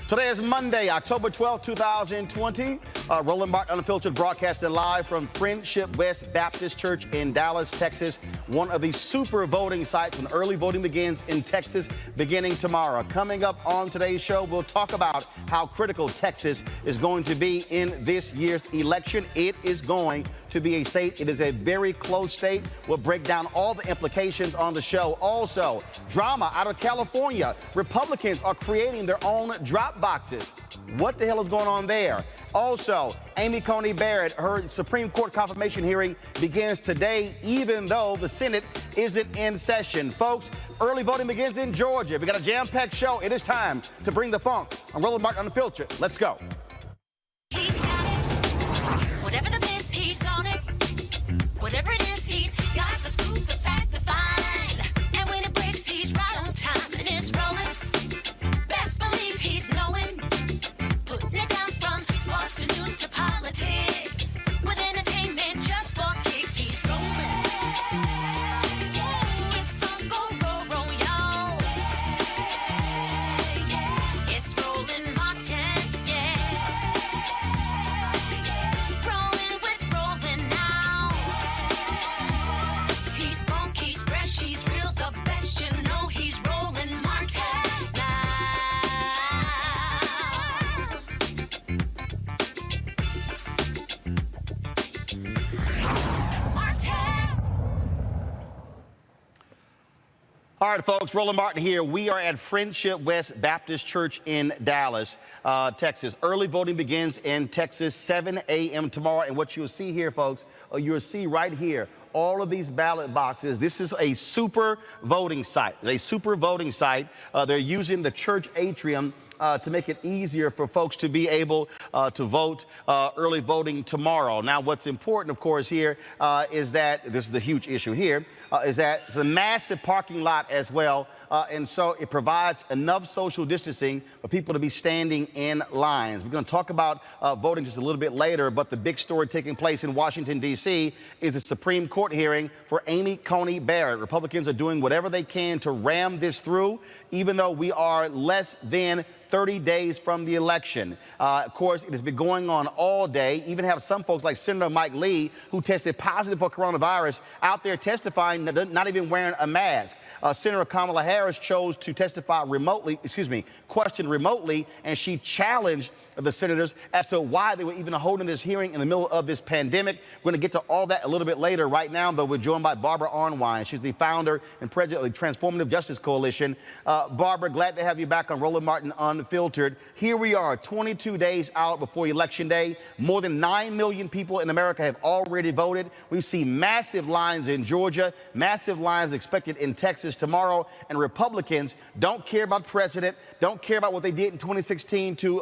Today is Monday, October 12, 2020. Roland Martin Unfiltered broadcasting live from Friendship West Baptist Church in Dallas, Texas. One of the super voting sites when early voting begins in Texas beginning tomorrow. Coming up on today's show, we'll talk about how critical Texas is going to be in this year's election. It is going to be a state. It is a very close state. We'll break down all the implications on the show. Also, drama out of California. Republicans are creating their own drop boxes. What the hell is going on there? Also, Amy Coney Barrett, her Supreme Court confirmation hearing begins today, even though the Senate isn't in session. Folks, early voting begins in Georgia. We got a jam-packed show. It is time to bring the funk. I'm Roland Martin Unfiltered. Let's go. He's got it. Whatever the miss, he's on it. Whatever it is, he's got the scoop, the fact, the find. And when it breaks, he's right on time and it's rolling. Best believe he's knowing. Putting it down from sports to news to politics. With entertainment just for kicks, he's rolling. It's on go, roll, y'all. It's Roland Martin, rolling with Roland now. He's funky, he's fresh, he's real, the best, you know he's Roland Martin now. Martin. All right, folks, Roland Martin here. We are at Friendship West Baptist Church in Dallas, Texas. Early voting begins in Texas, 7 a.m. tomorrow. And what you'll see here, folks, you'll see right here, all of these ballot boxes. This is a super voting site. They're using the church atrium to make it easier for folks to be able to vote early voting tomorrow. Now, what's important, of course, here is that this is the huge issue here, is that it's a massive parking lot as well. And so it provides enough social distancing for people to be standing in lines. We're going to talk about voting just a little bit later, but the big story taking place in Washington, D.C. is the Supreme Court hearing for Amy Coney Barrett. Republicans are doing whatever they can to ram this through, even though we are less than 30 days from the election. Of course, it has been going on all day. Even have some folks like Senator Mike Lee, who tested positive for coronavirus, out there testifying, not even wearing a mask. Senator Kamala Harris chose to testify remotely, question remotely, and she challenged the senators as to why they were even holding this hearing in the middle of this pandemic. We're going to get to all that a little bit later. Right now, though, we're joined by Barbara Arnwine. She's the founder and president of the Transformative Justice Coalition. Barbara, glad to have you back on Roland Martin Unfiltered. Here we are, 22 days out before Election Day. More than 9 million people in America have already voted. We see massive lines in Georgia, massive lines expected in Texas tomorrow, and Republicans don't care about the president, don't care about what they did in 2016 to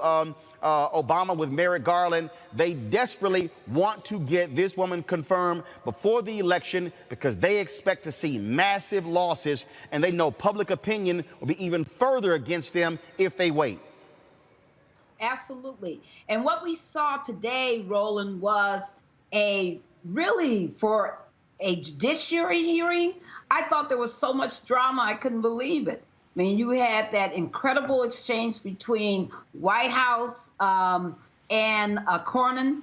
Obama with Merrick Garland. They desperately want to get this woman confirmed before the election because they expect to see massive losses, and they know public opinion will be even further against them if they wait. Absolutely. And what we saw today, Roland, was for a judiciary hearing. I thought there was so much drama, I couldn't believe it. I mean, you had that incredible exchange between White House and Cornyn,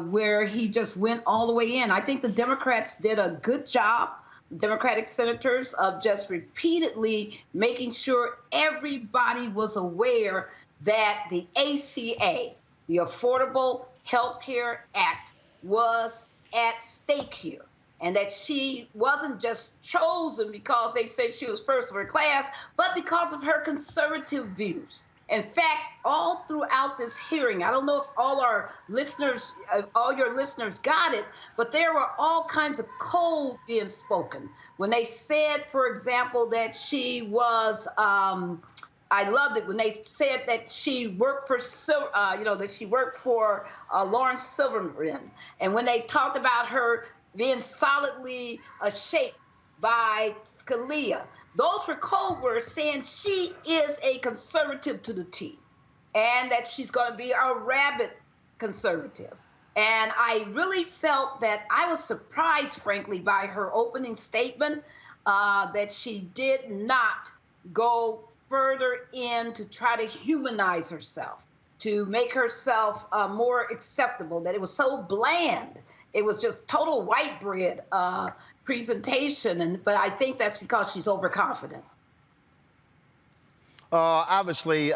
where he just went all the way in. I think the Democrats did a good job, Democratic senators, of just repeatedly making sure everybody was aware that the ACA, the Affordable Health Care Act, was at stake here. And that she wasn't just chosen because they said she was first of her class, but because of her conservative views. In fact, all throughout this hearing, I don't know if all your listeners got it, but there were all kinds of code being spoken. When they said, for example, that she was, I loved it when they said that she worked for, that she worked for Lawrence Silverman. And when they talked about her being solidly shaped by Scalia. Those were code words saying she is a conservative to the T, and that she's going to be a rabid conservative. And I really felt that I was surprised, frankly, by her opening statement that she did not go further in to try to humanize herself, to make herself more acceptable, that it was so bland. It was just total white bread presentation. But I think that's because she's overconfident. Obviously,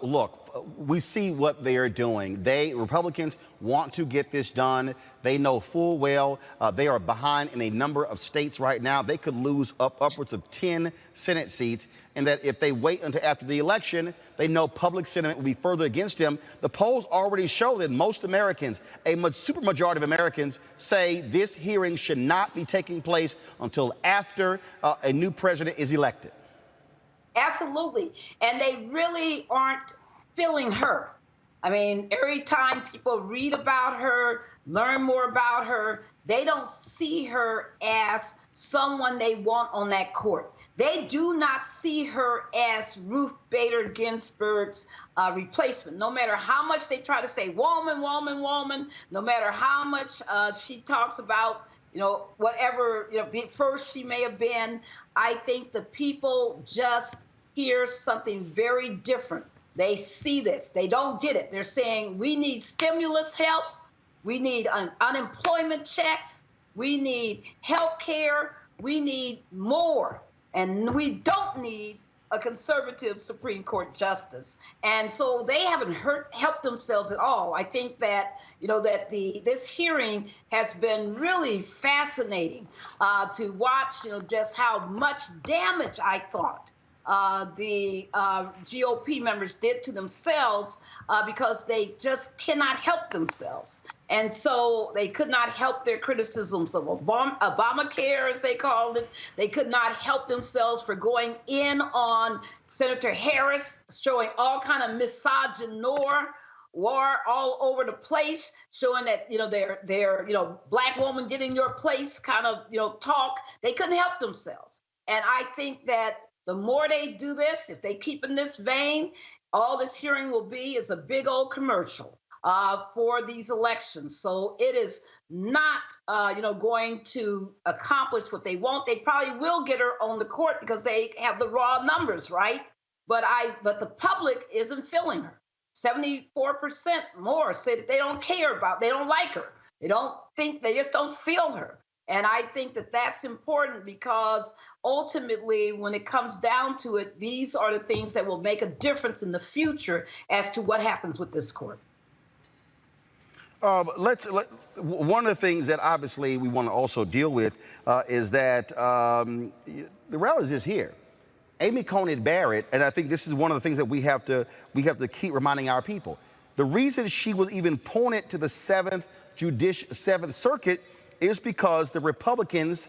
look, we see what they are doing. Republicans want to get this done. They know full well they are behind in a number of states right now. They could lose upwards of 10 Senate seats, and that if they wait until after the election, they know public sentiment will be further against them. The polls already show that most Americans, a supermajority of Americans, say this hearing should not be taking place until after a new president is elected. Absolutely. And they really aren't feeling her. I mean, every time people read about her, learn more about her, they don't see her as someone they want on that court. They do not see her as Ruth Bader Ginsburg's replacement. No matter how much they try to say woman, woman, woman, no matter how much she talks about, whatever, first she may have been, I think the people just hear something very different. They see this. They don't get it. They're saying we need stimulus help. We need unemployment checks. We need health care. We need more. And we don't need a conservative Supreme Court justice. And so they haven't helped themselves at all. I think that, this hearing has been really fascinating to watch, just how much damage I thought the GOP members did to themselves because they just cannot help themselves. And so they could not help their criticisms of Obamacare, as they called it. They could not help themselves for going in on Senator Harris, showing all kind of misogynoir war all over the place, showing that, they're black woman get in your place kind of, talk. They couldn't help themselves. And I think that the more they do this, if they keep in this vein, all this hearing will be is a big old commercial for these elections. So it is not, going to accomplish what they want. They probably will get her on the court because they have the raw numbers, right? But the public isn't feeling her. 74% more say that they don't care about, they don't like her. They just don't feel her. And I think that that's important because ultimately, when it comes down to it, these are the things that will make a difference in the future as to what happens with this court. One of the things that obviously we want to also deal with is that the reality is here. Amy Coney Barrett, and I think this is one of the things that we have to keep reminding our people. The reason she was even appointed to the Seventh Circuit is because the Republicans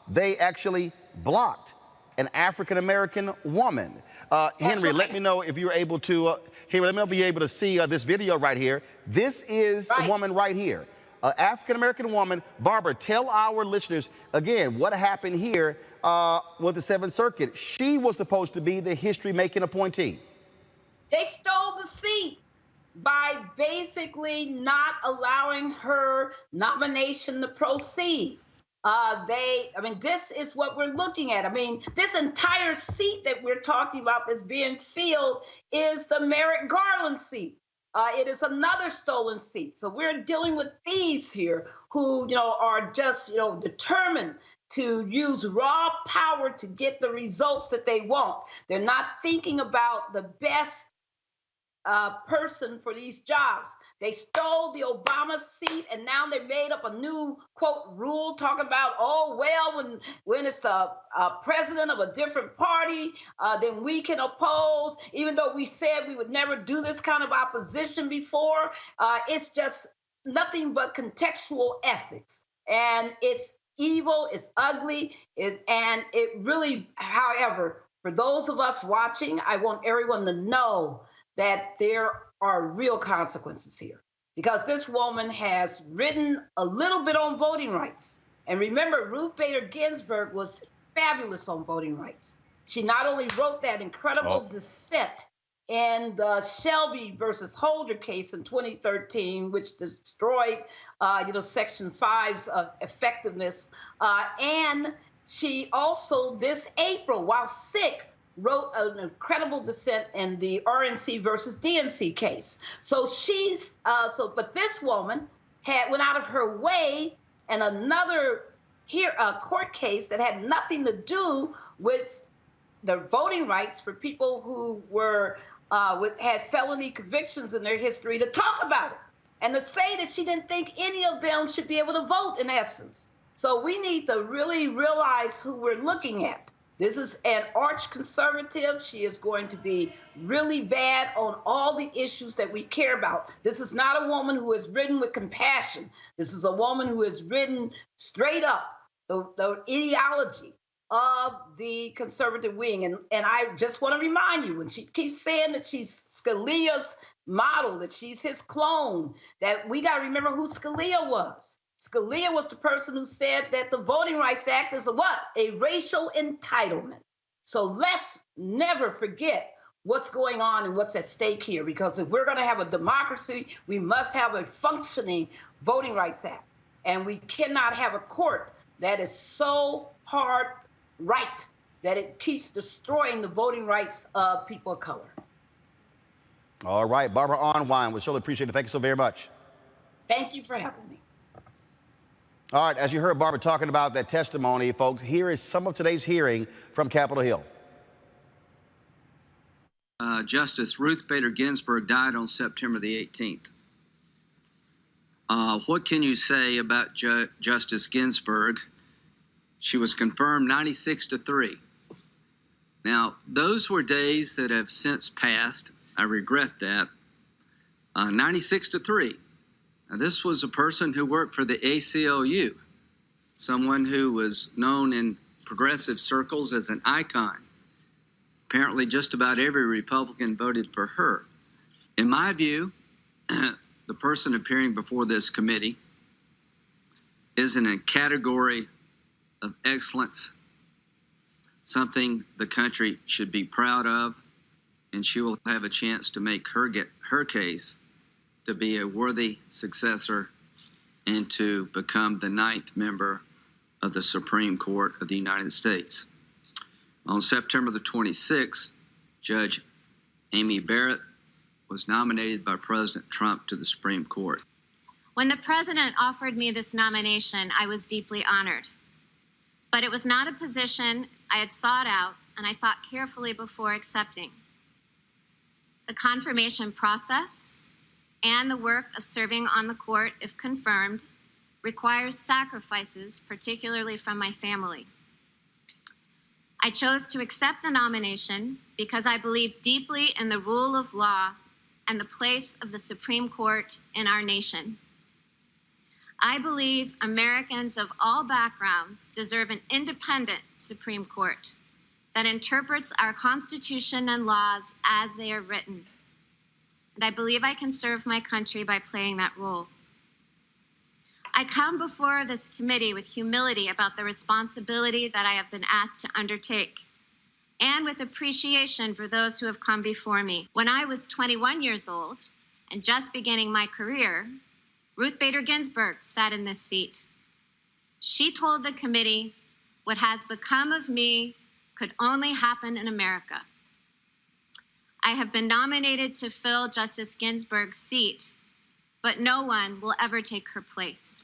they actually blocked an African-American woman. Henry, right. let me know if you're able to, see this video right here. This is the woman right here, African-American woman. Barbara, tell our listeners again what happened here with the Seventh Circuit. She was supposed to be the history-making appointee. They stole the seat by basically not allowing her nomination to proceed. This is what we're looking at. This entire seat that we're talking about that's being filled is the Merrick Garland seat. It is another stolen seat. So we're dealing with thieves here who, are just, determined to use raw power to get the results that they want. They're not thinking about the best person for these jobs. They stole the Obama seat, and now they made up a new, quote, rule talking about, when it's a president of a different party, then we can oppose, even though we said we would never do this kind of opposition before. It's just nothing but contextual ethics. And it's evil, it's ugly, and it really, however, for those of us watching, I want everyone to know that there are real consequences here, because this woman has written a little bit on voting rights. And remember, Ruth Bader Ginsburg was fabulous on voting rights. She not only wrote that incredible dissent in the Shelby versus Holder case in 2013, which destroyed, Section 5's effectiveness, and she also, this April, while sick, wrote an incredible dissent in the RNC versus DNC case. So but this woman went out of her way, and another court case that had nothing to do with the voting rights for people who were had felony convictions in their history, to talk about it and to say that she didn't think any of them should be able to vote, in essence. So we need to really realize who we're looking at. This is an arch conservative. She is going to be really bad on all the issues that we care about. This is not a woman who is ridden with compassion. This is a woman who is ridden straight up the ideology of the conservative wing. And I just want to remind you, when she keeps saying that she's Scalia's model, that she's his clone, that we got to remember who Scalia was. Scalia was the person who said that the Voting Rights Act is a racial entitlement. So let's never forget what's going on and what's at stake here, because if we're going to have a democracy, we must have a functioning Voting Rights Act. And we cannot have a court that is so hard right that it keeps destroying the voting rights of people of color. All right, Barbara Onwine, we surely appreciate it. Thank you so very much. Thank you for having me. All right, as you heard Barbara talking about that testimony, folks, here is some of today's hearing from Capitol Hill. Justice Ruth Bader Ginsburg died on September the 18th. What can you say about Justice Ginsburg? She was confirmed 96-3. Now, those were days that have since passed. I regret that. 96-3. Now, this was a person who worked for the ACLU, someone who was known in progressive circles as an icon. Apparently, just about every Republican voted for her. In my view, the person appearing before this committee is in a category of excellence, something the country should be proud of, and she will have a chance to make her case to be a worthy successor and to become the 9th member of the Supreme Court of the United States. On September the 26th, Judge Amy Barrett was nominated by President Trump to the Supreme Court. When the president offered me this nomination, I was deeply honored. But it was not a position I had sought out, and I thought carefully before accepting. The confirmation process and the work of serving on the court, if confirmed, requires sacrifices, particularly from my family. I chose to accept the nomination because I believe deeply in the rule of law and the place of the Supreme Court in our nation. I believe Americans of all backgrounds deserve an independent Supreme Court that interprets our Constitution and laws as they are written. And I believe I can serve my country by playing that role. I come before this committee with humility about the responsibility that I have been asked to undertake, and with appreciation for those who have come before me. When I was 21 years old and just beginning my career, Ruth Bader Ginsburg sat in this seat. She told the committee, "What has become of me could only happen in America." I have been nominated to fill Justice Ginsburg's seat, but no one will ever take her place.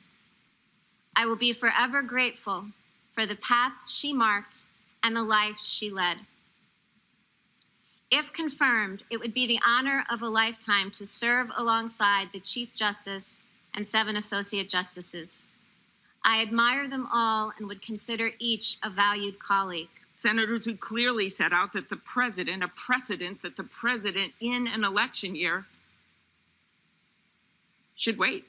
I will be forever grateful for the path she marked and the life she led. If confirmed, it would be the honor of a lifetime to serve alongside the Chief Justice and 7 Associate Justices. I admire them all and would consider each a valued colleague. Senators who clearly set out that a precedent that the president in an election year should wait,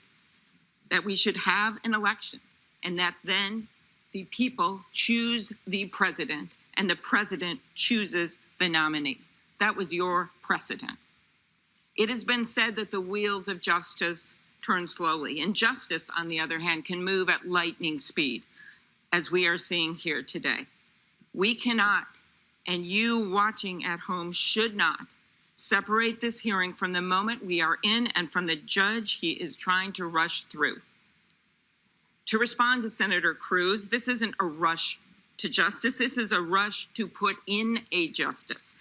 that we should have an election, and that then the people choose the president and the president chooses the nominee. That was your precedent. It has been said that the wheels of justice turn slowly, and justice, on the other hand, can move at lightning speed, as we are seeing here today. We cannot, and you watching at home should not, separate this hearing from the moment we are in and from the judge he is trying to rush through. To respond to Senator Cruz, this isn't a rush to justice. This is a rush to put in a justice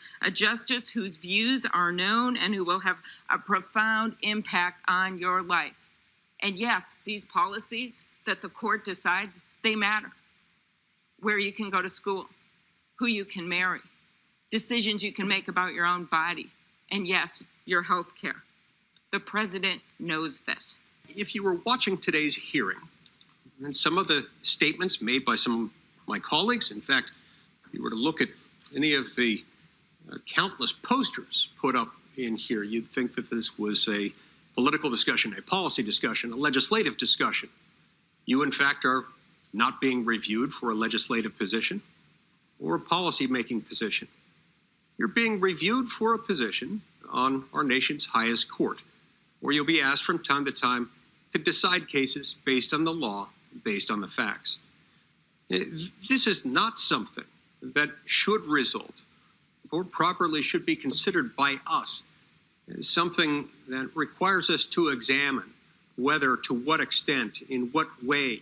whose views are known and who will have a profound impact on your life. And yes, these policies that the court decides, they matter. Where you can go to school, who you can marry, decisions you can make about your own body, and yes, your health care. The president knows this. If you were watching today's hearing, and some of the statements made by some of my colleagues, in fact, if you were to look at any of the countless posters put up in here, you'd think that this was a political discussion, a policy discussion, a legislative discussion. You, in fact, are not being reviewed for a legislative position or a policy-making position. You're being reviewed for a position on our nation's highest court, where you'll be asked from time to time to decide cases based on the law, based on the facts. This is not something that should result or properly should be considered by us as something that requires us to examine whether, to what extent, in what way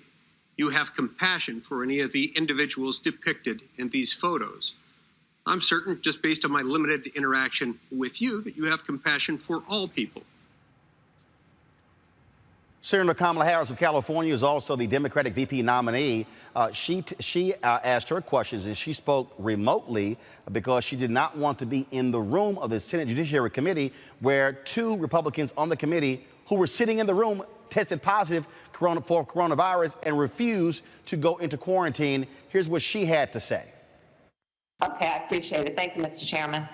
you have compassion for any of the individuals depicted in these photos. I'm certain, just based on my limited interaction with you, that you have compassion for all people. Senator Kamala Harris of California is also the Democratic VP nominee. She asked her questions, and she spoke remotely because she did not want to be in the room of the Senate Judiciary Committee, where two Republicans on the committee who were sitting in the room tested positive for coronavirus and refused to go into quarantine. Here's what she had to say. Okay, I appreciate it. Thank you, Mr. Chairman.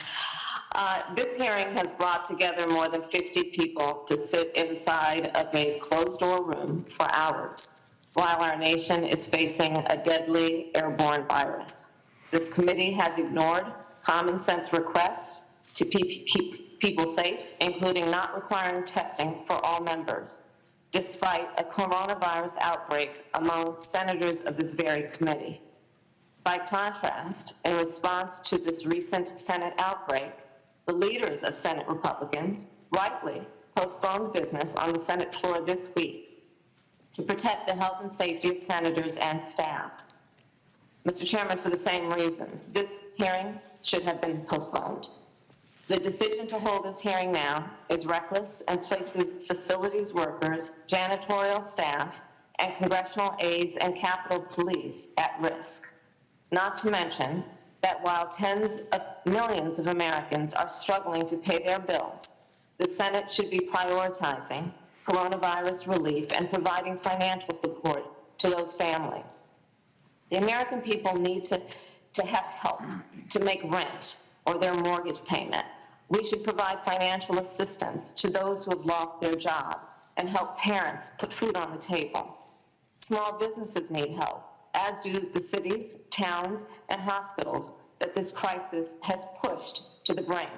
This hearing has brought together more than 50 people to sit inside of a closed-door room for hours while our nation is facing a deadly airborne virus. This committee has ignored common-sense requests to keep people safe, including not requiring testing for all members, despite a coronavirus outbreak among senators of this very committee. By contrast, in response to this recent Senate outbreak, the leaders of Senate Republicans rightly postponed business on the Senate floor this week to protect the health and safety of senators and staff. Mr. Chairman, for the same reasons, this hearing should have been postponed. The decision to hold this hearing now is reckless and places facilities workers, janitorial staff, and congressional aides and Capitol Police at risk. Not to mention that while tens of millions of Americans are struggling to pay their bills, the Senate should be prioritizing coronavirus relief and providing financial support to those families. The American people need to have help to make rent or their mortgage payment. We should provide financial assistance to those who have lost their job and help parents put food on the table. Small businesses need help, as do the cities, towns, and hospitals that this crisis has pushed to the brink.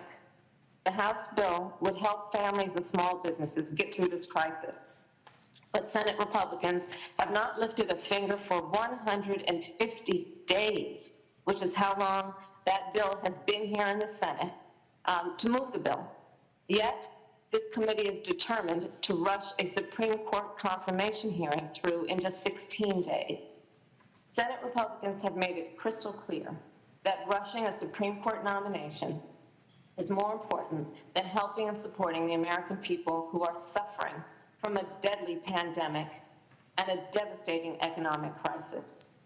The House bill would help families and small businesses get through this crisis. But Senate Republicans have not lifted a finger for 150 days, which is how long that bill has been here in the Senate, to move the bill. Yet, this committee is determined to rush a Supreme Court confirmation hearing through in just 16 days. Senate Republicans have made it crystal clear that rushing a Supreme Court nomination is more important than helping and supporting the American people who are suffering from a deadly pandemic and a devastating economic crisis.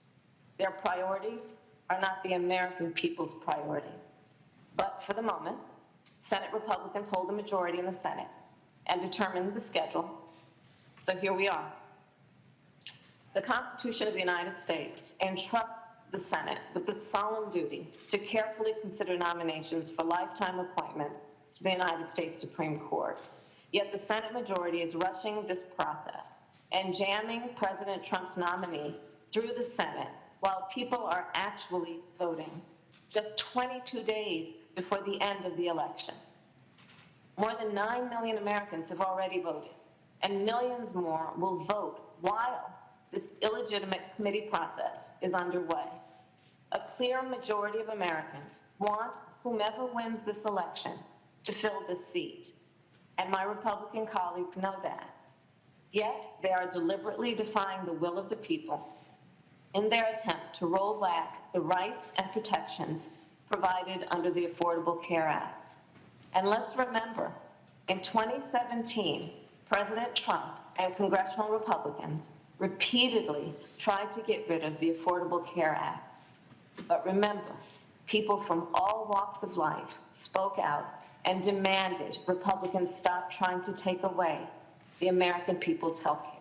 Their priorities are not the American people's priorities. But for the moment, Senate Republicans hold the majority in the Senate and determine the schedule. So here we are. The Constitution of the United States entrusts the Senate with the solemn duty to carefully consider nominations for lifetime appointments to the United States Supreme Court. Yet the Senate majority is rushing this process and jamming President Trump's nominee through the Senate while people are actually voting, just 22 days before the end of the election. More than 9 million Americans have already voted, and millions more will vote while this illegitimate committee process is underway. A clear majority of Americans want whomever wins this election to fill this seat, and my Republican colleagues know that. Yet they are deliberately defying the will of the people in their attempt to roll back the rights and protections provided under the Affordable Care Act. And let's remember, in 2017, President Trump and congressional Republicans repeatedly tried to get rid of the Affordable Care Act. But remember, people from all walks of life spoke out and demanded Republicans stop trying to take away the American people's health care.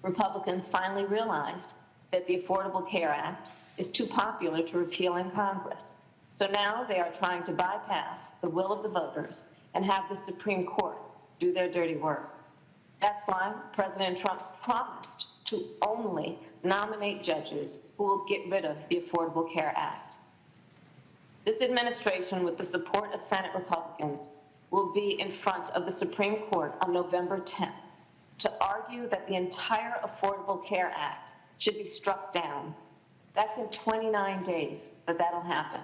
Republicans finally realized that the Affordable Care Act is too popular to repeal in Congress. So now they are trying to bypass the will of the voters and have the Supreme Court do their dirty work. That's why President Trump promised to only nominate judges who will get rid of the Affordable Care Act. This administration, with the support of Senate Republicans, will be in front of the Supreme Court on November 10th to argue that the entire Affordable Care Act should be struck down. That's in 29 days that'll happen.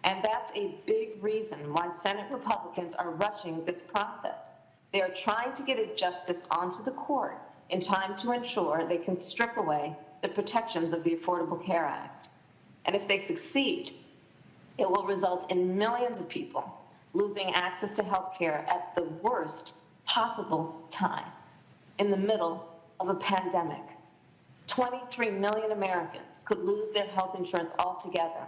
And that's a big reason why Senate Republicans are rushing this process. They are trying to get a justice onto the court in time to ensure they can strip away the protections of the Affordable Care Act. And if they succeed, it will result in millions of people losing access to health care at the worst possible time, in the middle of a pandemic. 23 million Americans could lose their health insurance altogether.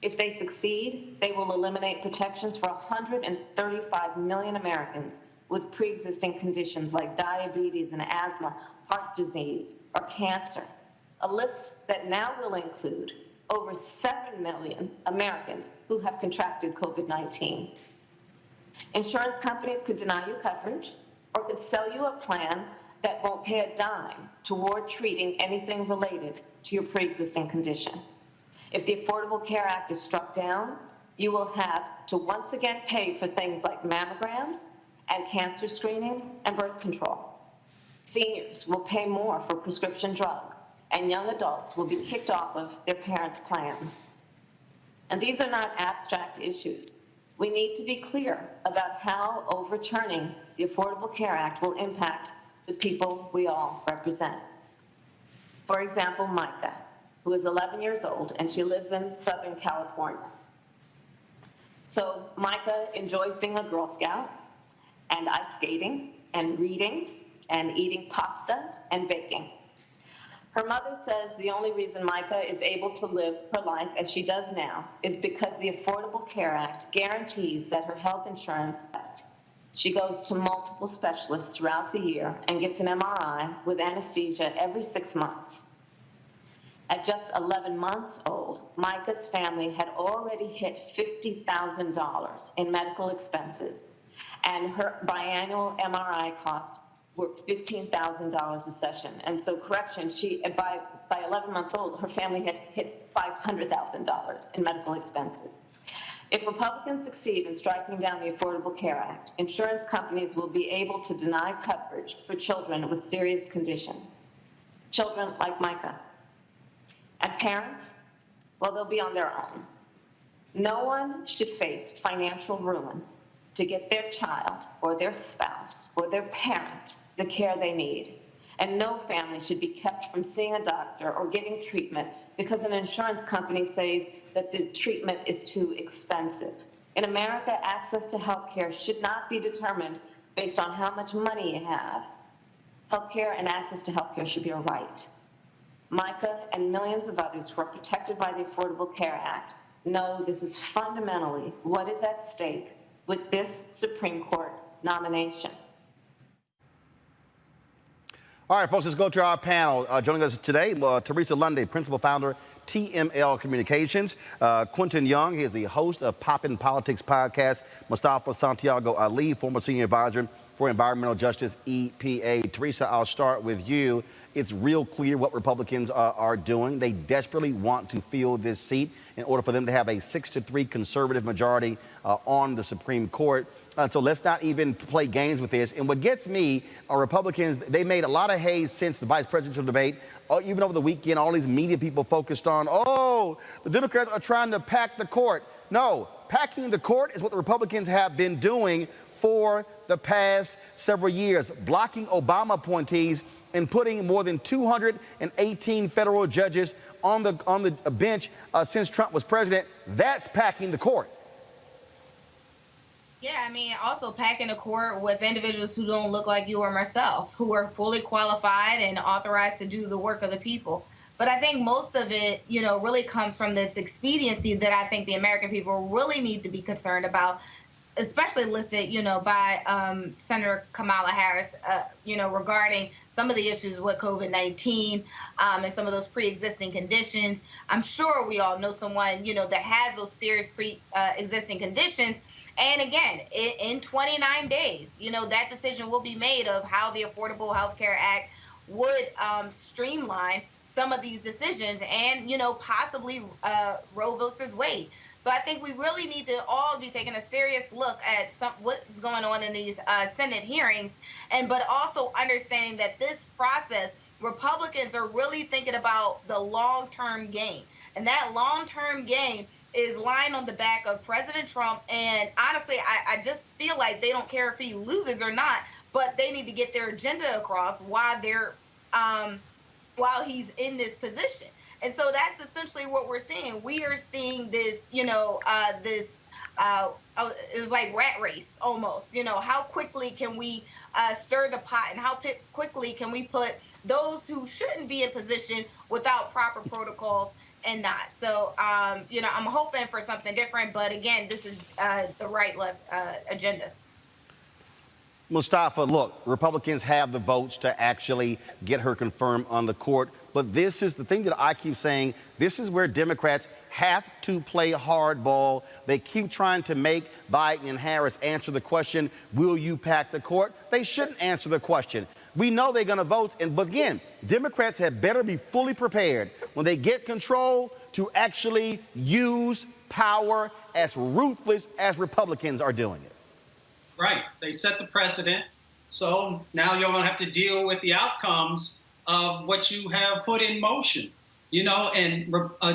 If they succeed, they will eliminate protections for 135 million Americans with pre-existing conditions like diabetes and asthma, heart disease, or cancer, a list that now will include over 7 million Americans who have contracted COVID-19. Insurance companies could deny you coverage or could sell you a plan that won't pay a dime toward treating anything related to your pre-existing condition. If the Affordable Care Act is struck down, you will have to once again pay for things like mammograms and cancer screenings and birth control. Seniors will pay more for prescription drugs, and young adults will be kicked off of their parents' plans. And these are not abstract issues. We need to be clear about how overturning the Affordable Care Act will impact the people we all represent. For example, Micah, who is 11 years old, and she lives in Southern California. So Micah enjoys being a Girl Scout, and ice skating, and reading, and eating pasta, and baking. Her mother says the only reason Micah is able to live her life as she does now is because the Affordable Care Act guarantees that her health insurance. She goes to multiple specialists throughout the year and gets an MRI with anesthesia every 6 months. At just 11 months old, Micah's family had already hit $50,000 in medical expenses, and her biannual MRI cost were $15,000 a session. And so, correction, by 11 months old, her family had hit $500,000 in medical expenses. If Republicans succeed in striking down the Affordable Care Act, insurance companies will be able to deny coverage for children with serious conditions, children like Micah. And parents, well, they'll be on their own. No one should face financial ruin to get their child or their spouse or their parent the care they need. And no family should be kept from seeing a doctor or getting treatment because an insurance company says that the treatment is too expensive. In America, access to health care should not be determined based on how much money you have. Health care and access to health care should be a right. Micah and millions of others who are protected by the Affordable Care Act know this is fundamentally what is at stake with this Supreme Court nomination. All right, folks, let's go to our panel. Joining us today, Teresa Lundy, Principal Founder, TML Communications. Quentin Young, he is the host of Poppin' Politics podcast. Mustafa Santiago Ali, former Senior Advisor for Environmental Justice, EPA. Teresa, I'll start with you. It's real clear what Republicans are doing. They desperately want to fill this seat in order for them to have a 6-3 conservative majority on the Supreme Court. So let's not even play games with this. And what gets me are Republicans, they made a lot of hay since the vice presidential debate. Even over the weekend, all these media people focused on, the Democrats are trying to pack the court. No, packing the court is what the Republicans have been doing for the past several years, blocking Obama appointees and putting more than 218 federal judges on the bench since Trump was president. That's packing the court. Yeah, I mean, also packing a court with individuals who don't look like you or myself, who are fully qualified and authorized to do the work of the people. But I think most of it, really comes from this expediency that I think the American people really need to be concerned about, especially listed, by Senator Kamala Harris, regarding some of the issues with COVID-19 and some of those pre-existing conditions. I'm sure we all know someone, that has those serious pre-existing conditions. And again, in 29 days, that decision will be made of how the Affordable Health Care Act would streamline some of these decisions and, possibly Roe versus Wade. So I think we really need to all be taking a serious look at what's going on in these Senate hearings, but also understanding that this process, Republicans are really thinking about the long-term gain. And that long-term gain is lying on the back of President Trump. And honestly, I just feel like they don't care if he loses or not, but they need to get their agenda across while he's in this position. And so that's essentially what we're seeing. We are seeing this, it was like rat race almost. How quickly can we stir the pot, and how quickly can we put those who shouldn't be in position without proper protocols and not. So, I'm hoping for something different. But again, this is the right-left agenda. Mustafa, look, Republicans have the votes to actually get her confirmed on the court. But this is the thing that I keep saying. This is where Democrats have to play hardball. They keep trying to make Biden and Harris answer the question, will you pack the court? They shouldn't answer the question. We know they're going to vote. But again, Democrats had better be fully prepared when they get control to actually use power as ruthless as Republicans are doing it. Right. They set the precedent. So now you're going to have to deal with the outcomes of what you have put in motion. And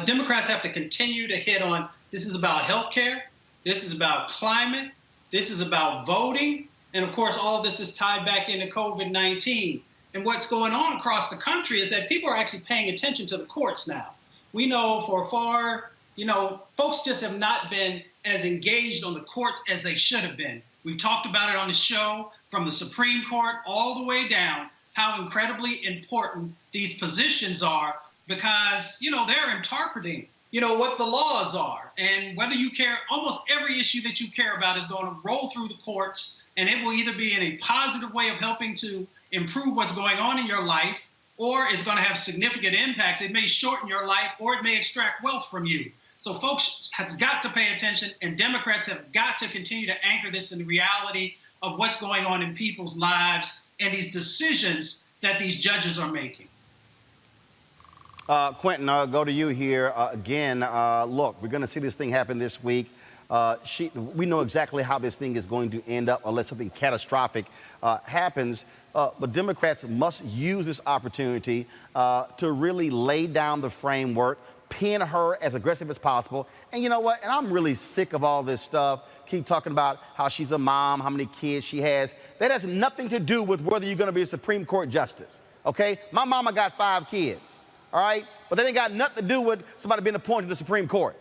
Democrats have to continue to hit on, this is about health care, this is about climate, this is about voting, and of course all of this is tied back into COVID-19. And what's going on across the country is that people are actually paying attention to the courts now. We know folks just have not been as engaged on the courts as they should have been. We talked about it on the show, from the Supreme Court all the way down, how incredibly important these positions are, because, they're interpreting, what the laws are. And whether you care, almost every issue that you care about is going to roll through the courts, and it will either be in a positive way of helping to improve what's going on in your life, or it's going to have significant impacts. It may shorten your life, or it may extract wealth from you. So folks have got to pay attention, and Democrats have got to continue to anchor this in the reality of what's going on in people's lives and these decisions that these judges are making. Quentin, I'll go to you here again. Look, we're going to see this thing happen this week. We know exactly how this thing is going to end up unless something catastrophic happens. But Democrats must use this opportunity to really lay down the framework, pin her as aggressive as possible. And you know what? And I'm really sick of all this stuff. Keep talking about how she's a mom, how many kids she has. That has nothing to do with whether you're going to be a Supreme Court justice, okay? My mama got 5 kids, all right? But that ain't got nothing to do with somebody being appointed to the Supreme Court.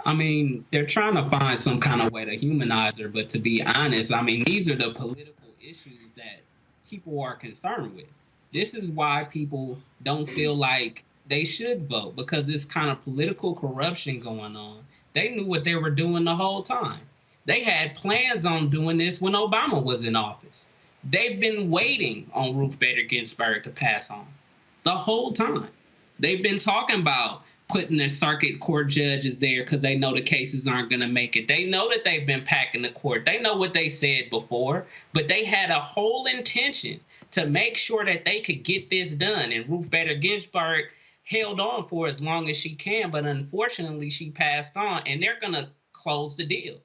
I mean, they're trying to find some kind of way to humanize her, but to be honest, I mean, these are the political issues that people are concerned with. This is why people don't feel like they should vote, because there's kind of political corruption going on. They knew what they were doing the whole time. They had plans on doing this when Obama was in office. They've been waiting on Ruth Bader Ginsburg to pass on the whole time. They've been talking about putting their circuit court judges there because they know the cases aren't going to make it. They know that they've been packing the court. They know what they said before, but they had a whole intention to make sure that they could get this done. And Ruth Bader Ginsburg held on for as long as she can, but unfortunately she passed on, and they're going to close the deal.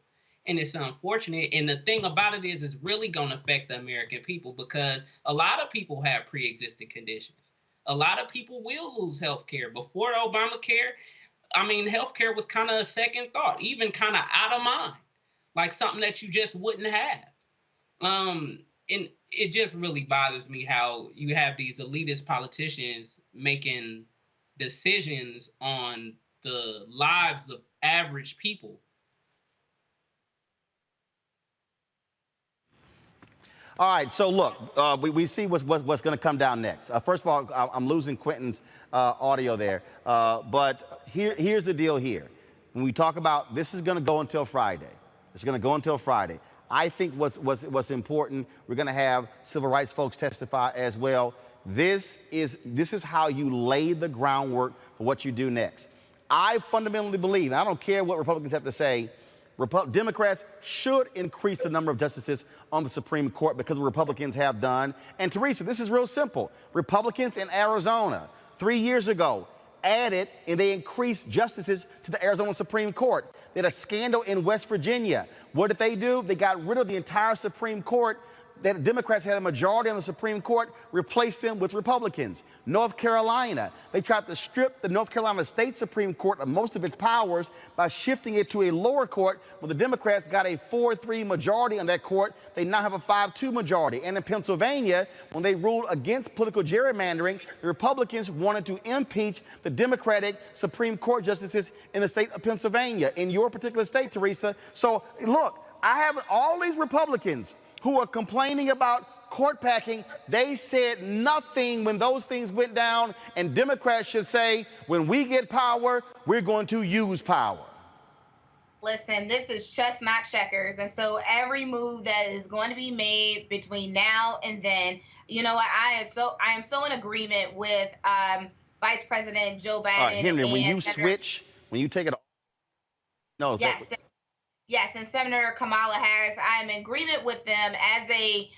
And it's unfortunate. And the thing about it is it's really going to affect the American people, because a lot of people have pre-existing conditions. A lot of people will lose health care. Before Obamacare, I mean, health care was kind of a second thought, even kind of out of mind, like something that you just wouldn't have. And it just really bothers me how you have these elitist politicians making decisions on the lives of average people. All right, so look, we see what's going to come down next. First of all, I'm losing Quentin's audio there, but here's the deal here. When we talk about this is going to go until Friday. It's going to go until Friday. I think what's important, we're going to have civil rights folks testify as well. This is how you lay the groundwork for what you do next. I fundamentally believe, and I don't care what Republicans have to say, Democrats should increase the number of justices on the Supreme Court because Republicans have done. And Teresa, this is real simple. Republicans in Arizona 3 years ago added and they increased justices to the Arizona Supreme Court. They had a scandal in West Virginia. What did they do? They got rid of the entire Supreme Court. The Democrats had a majority on the Supreme Court, replaced them with Republicans. North Carolina, they tried to strip the North Carolina State Supreme Court of most of its powers by shifting it to a lower court. When the Democrats got a 4-3 majority on that court, they now have a 5-2 majority. And in Pennsylvania, when they ruled against political gerrymandering, the Republicans wanted to impeach the Democratic Supreme Court justices in the state of Pennsylvania, in your particular state, Teresa. So look, I have all these Republicans who are complaining about court packing. They said nothing when those things went down, and Democrats should say, when we get power, we're going to use power. Listen, this is chess, not checkers. And so every move that is going to be made between now and then, you know, I am so in agreement with Vice President Joe Biden. All right, Henry, when you switch, when you take it, no, yes. Yes, and Senator Kamala Harris, I am in agreement with them as they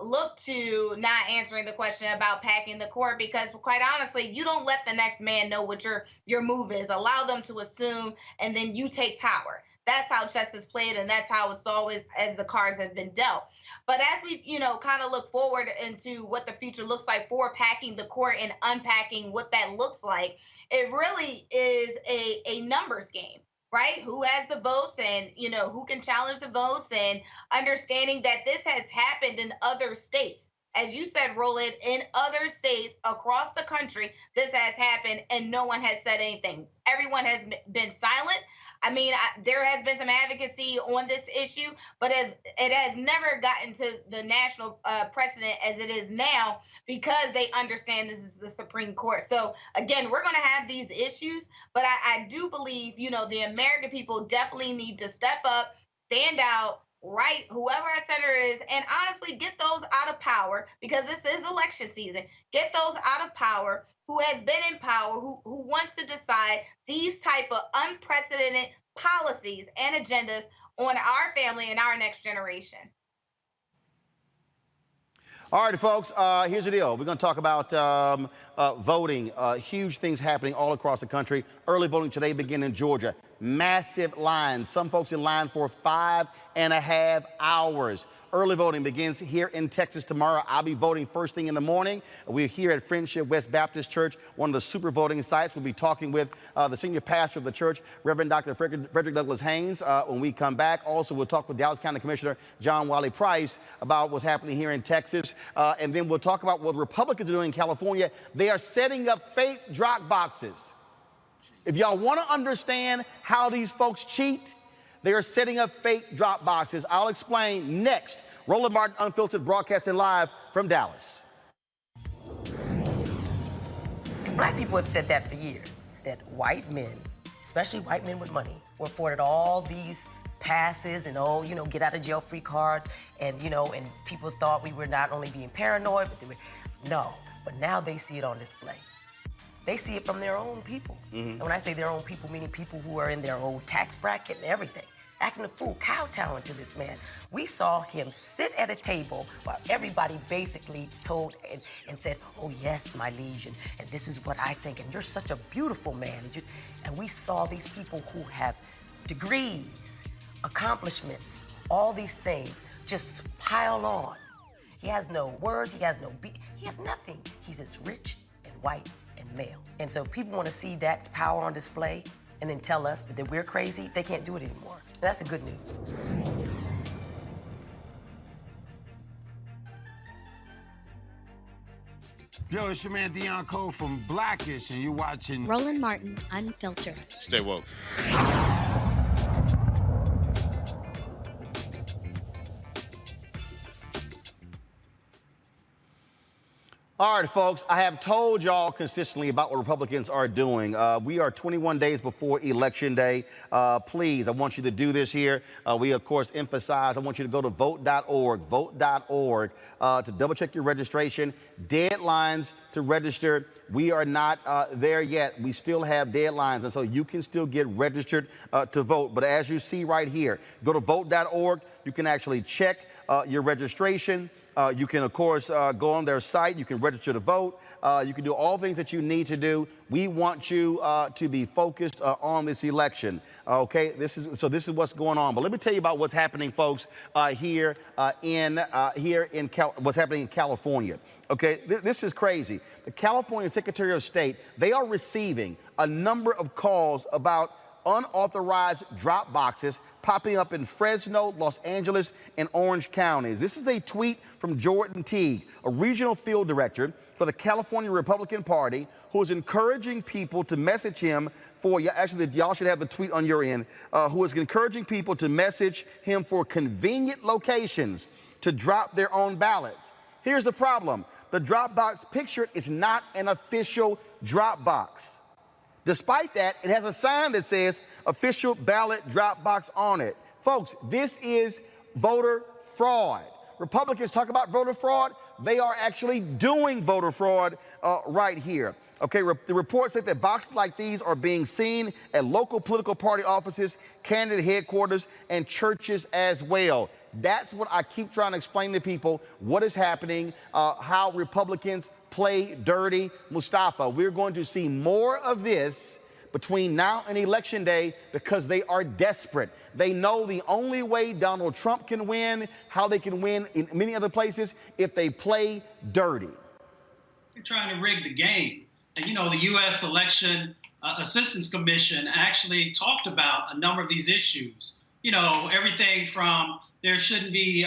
look to not answering the question about packing the court, because quite honestly, you don't let the next man know what your move is. Allow them to assume, and then you take power. That's how chess is played, and that's how it's always as the cards have been dealt. But as we, kind of look forward into what the future looks like for packing the court and unpacking what that looks like, it really is a numbers game. Right? Who has the votes and, who can challenge the votes, and understanding that this has happened in other states. As you said, Roland, in other states across the country, this has happened and no one has said anything. Everyone has been silent. I mean, there has been some advocacy on this issue, but it has never gotten to the national precedent as it is now, because they understand this is the Supreme Court. So again, we're going to have these issues, but I do believe, the American people definitely need to step up, stand out, right, whoever our senator is, and honestly get those out of power, because this is election season. Get those out of power who has been in power, who wants to decide these type of unprecedented policies and agendas on our family and our next generation. All right, folks, here's the deal. We're going to talk about voting. Huge things happening all across the country. Early voting today began in Georgia. Massive lines. Some folks in line for 5.5 hours. Early voting begins here in Texas tomorrow. I'll be voting first thing in the morning. We're here at Friendship West Baptist Church, one of the super voting sites. We'll be talking with the senior pastor of the church, Reverend Dr. Frederick Douglass Haynes, when we come back. Also, we'll talk with Dallas County Commissioner John Wiley Price about what's happening here in Texas. And then we'll talk about what the Republicans are doing in California. They are setting up fake drop boxes. If y'all want to understand how these folks cheat, they are setting up fake drop boxes. I'll explain next. Roland Martin Unfiltered, broadcasting live from Dallas. Black people have said that for years, that white men, especially white men with money, were afforded all these passes and get out of jail free cards, and and people thought we were not only being paranoid, but but now they see it on display. They see it from their own people. Mm-hmm. And when I say their own people, meaning people who are in their own tax bracket and everything, acting a fool, kowtowing to this man. We saw him sit at a table while everybody basically told and said, oh yes, my liege, and this is what I think, and you're such a beautiful man. And we saw these people who have degrees, accomplishments, all these things just pile on. He has no words, he has nothing. He's just rich and white and male. And so people want to see that power on display and then tell us that we're crazy. They can't do it anymore. And that's the good news. Yo, it's your man Dion Cole from Blackish, and you're watching Roland Martin, Unfiltered. Stay woke. All right, folks, I have told y'all consistently about what Republicans are doing. We are 21 days before Election Day. Please, I want you to do this here. We, of course, emphasize, I want you to go to vote.org, vote.org, to double-check your registration. Deadlines to register. We are not there yet. We still have deadlines, and so you can still get registered to vote. But as you see right here, go to vote.org. You can actually check your registration. You can, of course, go on their site. You can register to vote. You can do all things that you need to do. We want you to be focused on this election. Okay, this is what's going on. But let me tell you about what's happening, folks, here in what's happening in California. Okay, this is crazy. The California Secretary of State, they are receiving a number of calls about unauthorized drop boxes popping up in Fresno, Los Angeles, and Orange counties. This is a tweet from Jordan Teague, a regional field director for the California Republican Party, who is encouraging people to message him for, actually, y'all should have the tweet on your end, who is encouraging people to message him for convenient locations to drop their own ballots. Here's the problem. The drop box pictured is not an official drop box. Despite that, it has a sign that says official ballot drop box on it. Folks, this is voter fraud. Republicans talk about voter fraud. They are actually doing voter fraud right here. Okay, the report said that boxes like these are being seen at local political party offices, candidate headquarters, and churches as well. That's what I keep trying to explain to people, what is happening, how Republicans play dirty. Mustafa, we're going to see more of this between now and Election Day because they are desperate. They know the only way Donald Trump can win, how they can win in many other places, if they play dirty. They're trying to rig the game. And, you know, the U.S. Election Assistance Commission actually talked about a number of these issues. You know, everything from there shouldn't be,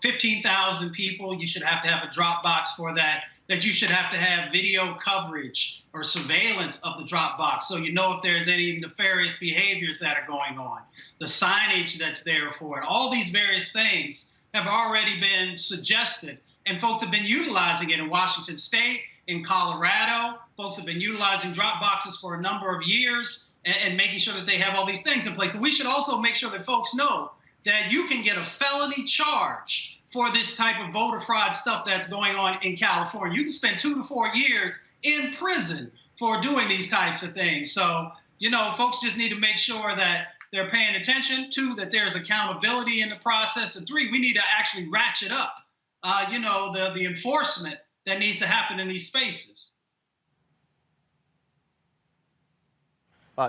15,000 people, you should have to have a drop box for that you should have to have video coverage or surveillance of the drop box so you know if there's any nefarious behaviors that are going on, the signage that's there for it. All these various things have already been suggested, and folks have been utilizing it in Washington State, in Colorado. Folks have been utilizing drop boxes for a number of years and making sure that they have all these things in place. And we should also make sure that folks know that you can get a felony charge for this type of voter fraud stuff that's going on in California. You can spend 2 to 4 years in prison for doing these types of things. So, you know, folks just need to make sure that they're paying attention. 2, that there's accountability in the process. And 3, we need to actually ratchet up, the enforcement that needs to happen in these spaces.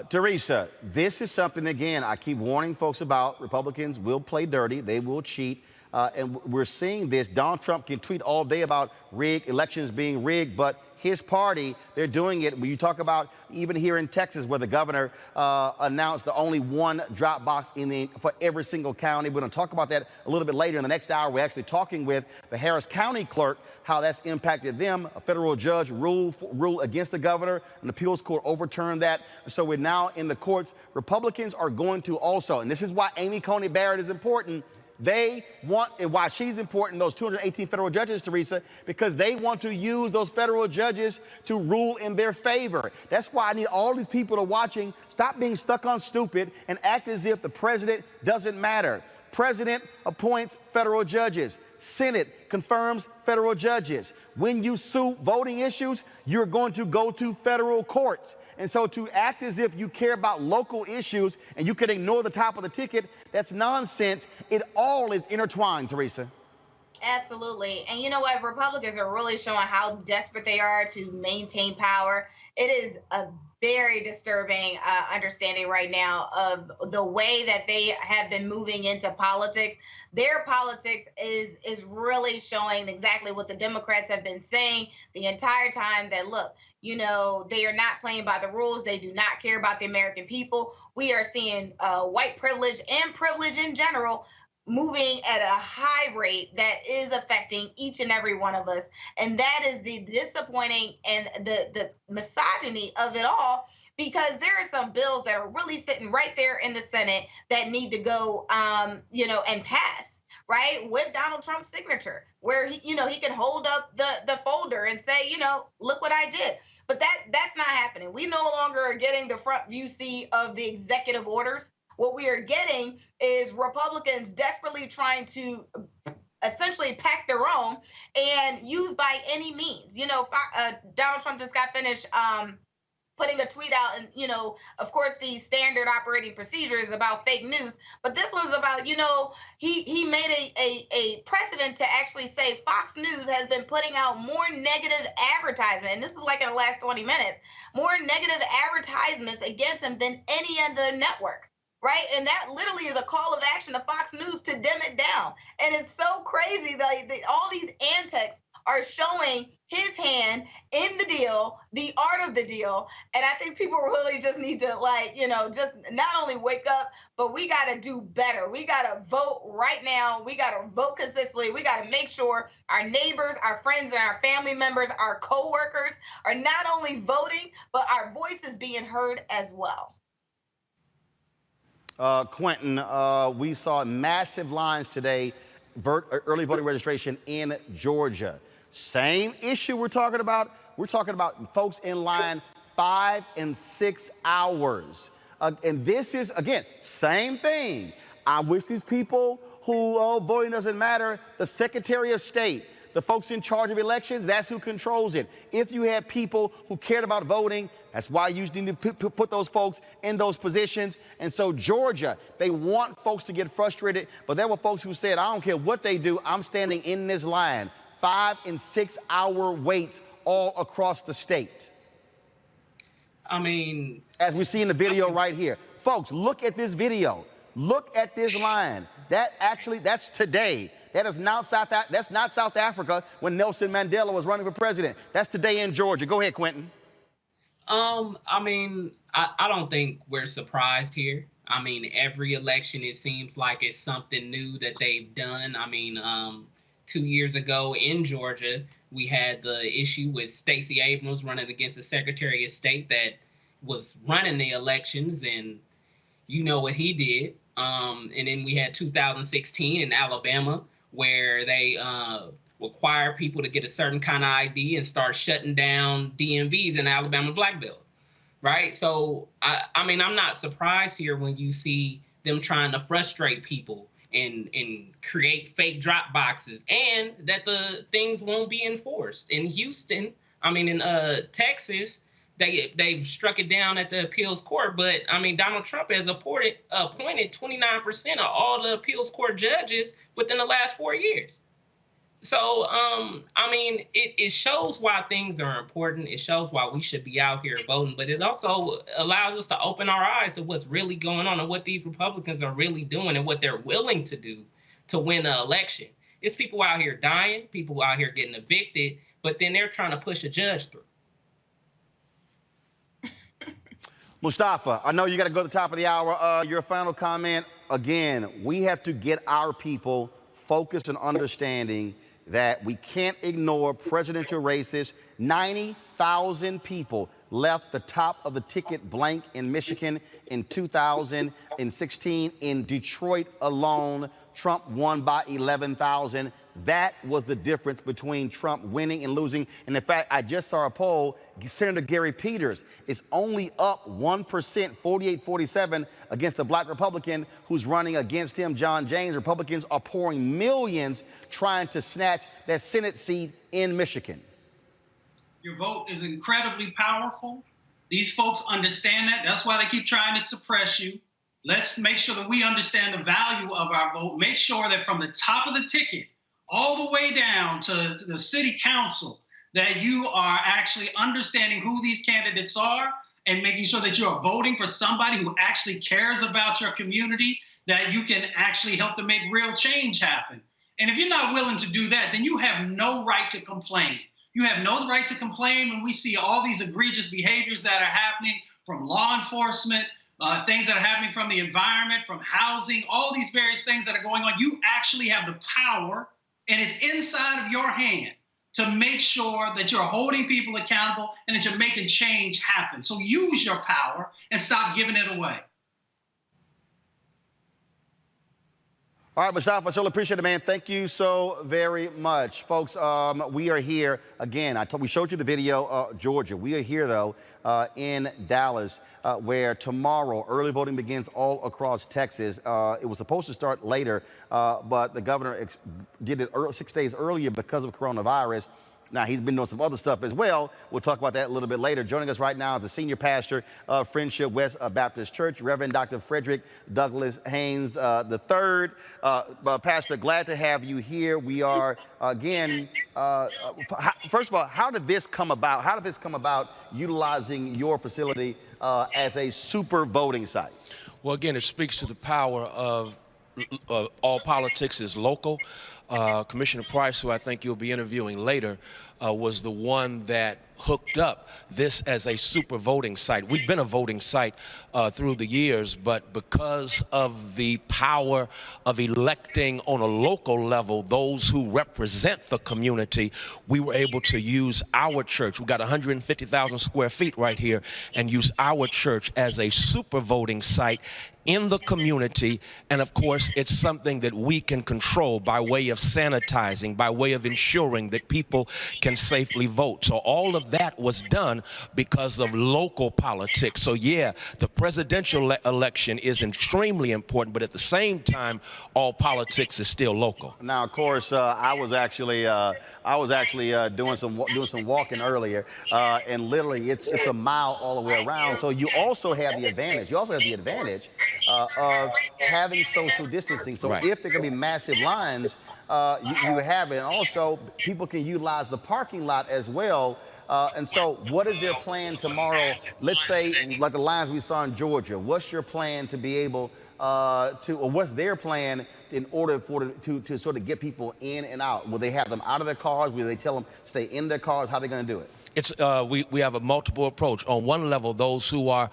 Teresa, this is something, again, I keep warning folks about. Republicans will play dirty. They will cheat. And we're seeing this. Donald Trump can tweet all day about elections being rigged, but his party, they're doing it. When you talk about even here in Texas, where the governor announced the only one drop box for every single county. We're going to talk about that a little bit later. In the next hour, we're actually talking with the Harris County clerk, how that's impacted them. A federal judge ruled against the governor. An appeals court overturned that. So we're now in the courts. Republicans are going to also, and this is why Amy Coney Barrett is important. They want, and why she's important, those 218 federal judges, Teresa, because they want to use those federal judges to rule in their favor. That's why I need all these people to watching, stop being stuck on stupid and act as if the president doesn't matter. President appoints federal judges. Senate confirms federal judges. When you sue voting issues, you're going to go to federal courts. And so to act as if you care about local issues and you can ignore the top of the ticket, that's nonsense. It all is intertwined, Teresa. Absolutely. And you know what? Republicans are really showing how desperate they are to maintain power. It is a very disturbing understanding right now of the way that they have been moving into politics. Their politics is really showing exactly what the Democrats have been saying the entire time, that, look, you know, they are not playing by the rules. They do not care about the American people. We are seeing white privilege and privilege in general moving at a high rate that is affecting each and every one of us. And that is the disappointing and the misogyny of it all, because there are some bills that are really sitting right there in the Senate that need to go, and pass. Right, with Donald Trump's signature, where he can hold up the folder and say, look what I did. But that's not happening. We no longer are getting the front view seat of the executive orders. What we are getting is Republicans desperately trying to essentially pack their own and use by any means. Donald Trump just got finished putting a tweet out, and of course the standard operating procedure is about fake news, but this one's about he made a precedent to actually say Fox News has been putting out more negative advertisement, and this is like in the last 20 minutes, more negative advertisements against him than any other network. Right, and that literally is a call of action to Fox News to dim it down. And it's so crazy that all these antics are showing his hand in the deal, the art of the deal. And I think people really just need to just not only wake up, but we got to do better. We got to vote right now. We got to vote consistently. We got to make sure our neighbors, our friends, and our family members, our coworkers are not only voting, but our voice is being heard as well. Quentin, we saw massive lines today, early voting registration in Georgia. Same issue we're talking about. We're talking about folks in line 5 and 6 hours. And this is, again, same thing. I wish these people who voting doesn't matter, the Secretary of State, the folks in charge of elections, that's who controls it. If you had people who cared about voting, that's why you need to put those folks in those positions. And so Georgia, they want folks to get frustrated, but there were folks who said, I don't care what they do, I'm standing in this line. 5 and 6 hour waits all across the state. I mean, as we see in the video right here. Folks, look at this video. Look at this line. That's today. That's not South Africa when Nelson Mandela was running for president. That's today in Georgia. Go ahead, Quentin. I mean, I don't think we're surprised here. I mean, every election, it seems like it's something new that they've done. I mean, 2 years ago in Georgia, we had the issue with Stacey Abrams running against the Secretary of State that was running the elections, and you know what he did. And then we had 2016 in Alabama, where they require people to get a certain kind of ID and start shutting down DMVs in Alabama Black Belt, right? So, I mean, I'm not surprised here when you see them trying to frustrate people and create fake drop boxes, and that the things won't be enforced. In Houston, I mean, in Texas, they've struck it down at the appeals court, but I mean, Donald Trump has appointed 29% of all the appeals court judges within the last 4 years. So, I mean, it shows why things are important. It shows why we should be out here voting, but it also allows us to open our eyes to what's really going on and what these Republicans are really doing and what they're willing to do to win an election. It's people out here dying, people out here getting evicted, but then they're trying to push a judge through. Mustafa, I know you got to go to the top of the hour. Your final comment. Again, we have to get our people focused and understanding that we can't ignore presidential races. 90,000 people left the top of the ticket blank in Michigan in 2016. In Detroit alone, Trump won by 11,000. That was the difference between Trump winning and losing. And in fact, I just saw a poll. Senator Gary Peters is only up 1%, 48-47, against the black Republican who's running against him, John James. Republicans are pouring millions trying to snatch that Senate seat in Michigan. Your vote is incredibly powerful. These folks understand that. That's why they keep trying to suppress you. Let's make sure that we understand the value of our vote. Make sure that from the top of the ticket all the way down to the city council, that you are actually understanding who these candidates are and making sure that you are voting for somebody who actually cares about your community, that you can actually help to make real change happen. And if you're not willing to do that, then you have no right to complain. You have no right to complain when we see all these egregious behaviors that are happening from law enforcement, things that are happening from the environment, from housing, all these various things that are going on. You actually have the power, and it's inside of your hand to make sure that you're holding people accountable and that you're making change happen. So use your power and stop giving it away. All right, Mustafa, I certainly appreciate it, man. Thank you so very much. Folks, we are here again. We showed you the video, Georgia. We are here, though, in Dallas, where tomorrow early voting begins all across Texas. It was supposed to start later, but the governor did it 6 days earlier because of coronavirus. Now, he's been doing some other stuff as well. We'll talk about that a little bit later. Joining us right now is the senior pastor of Friendship West Baptist Church, Reverend Dr. Frederick Douglass Haynes III. Pastor, glad to have you here. We are, again, first of all, how did this come about? How did this come about utilizing your facility as a super voting site? Well, again, it speaks to the power of all politics is local. Commissioner Price, who I think you'll be interviewing later, was the one that hooked up this as a super voting site. We've been a voting site through the years, but because of the power of electing on a local level those who represent the community, we were able to use our church. We got 150,000 square feet right here, and use our church as a super voting site in the community. And of course, it's something that we can control by way of sanitizing, by way of ensuring that people can safely vote. So all of that was done because of local politics. So yeah, the presidential election is extremely important, but at the same time, all politics is still local. Now, of course, I was actually doing some walking earlier, and literally it's a mile all the way around. So you also have the advantage. You also have the advantage of having social distancing. So Right. if there can be massive lines, you have it. And also, people can utilize the parking lot as well. And so what is their plan tomorrow? Let's say, like the lines we saw in Georgia, what's your plan to be able or what's their plan in order to sort of get people in and out? Will they have them out of their cars? Will they tell them stay in their cars? How are they going to do it? It's we have a multiple approach. On one level, those who are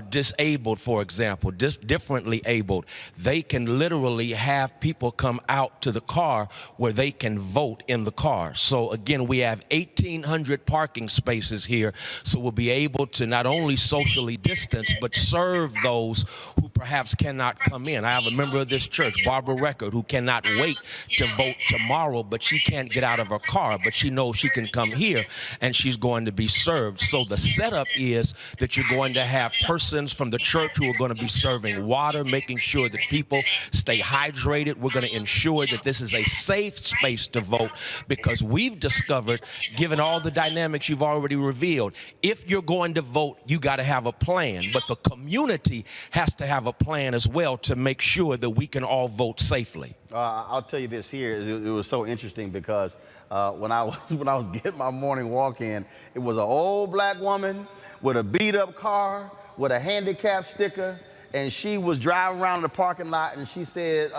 disabled, for example, differently abled, they can literally have people come out to the car where they can vote in the car. So again, we have 1,800 parking spaces here, so we'll be able to not only socially distance, but serve those who perhaps cannot come in. I have a member of this church, Barbara Record, who cannot wait to vote tomorrow, but she can't get out of her car, but she knows she can come here and she's going to be served. So the setup is that you're going to have persons from the church who are going to be serving water, making sure that people stay hydrated. We're going to ensure that this is a safe space to vote, because we've discovered, given all the dynamics you've already revealed, if you're going to vote, you got to have a plan. But the community has to have a plan as well to make sure that we can all vote safely. I'll tell you this here, it was so interesting because when I was getting my morning walk in, it was an old black woman with a beat up car with a handicap sticker, and she was driving around the parking lot, and she said,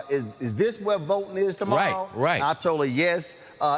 is this where voting is tomorrow? Right. And I told her, yes,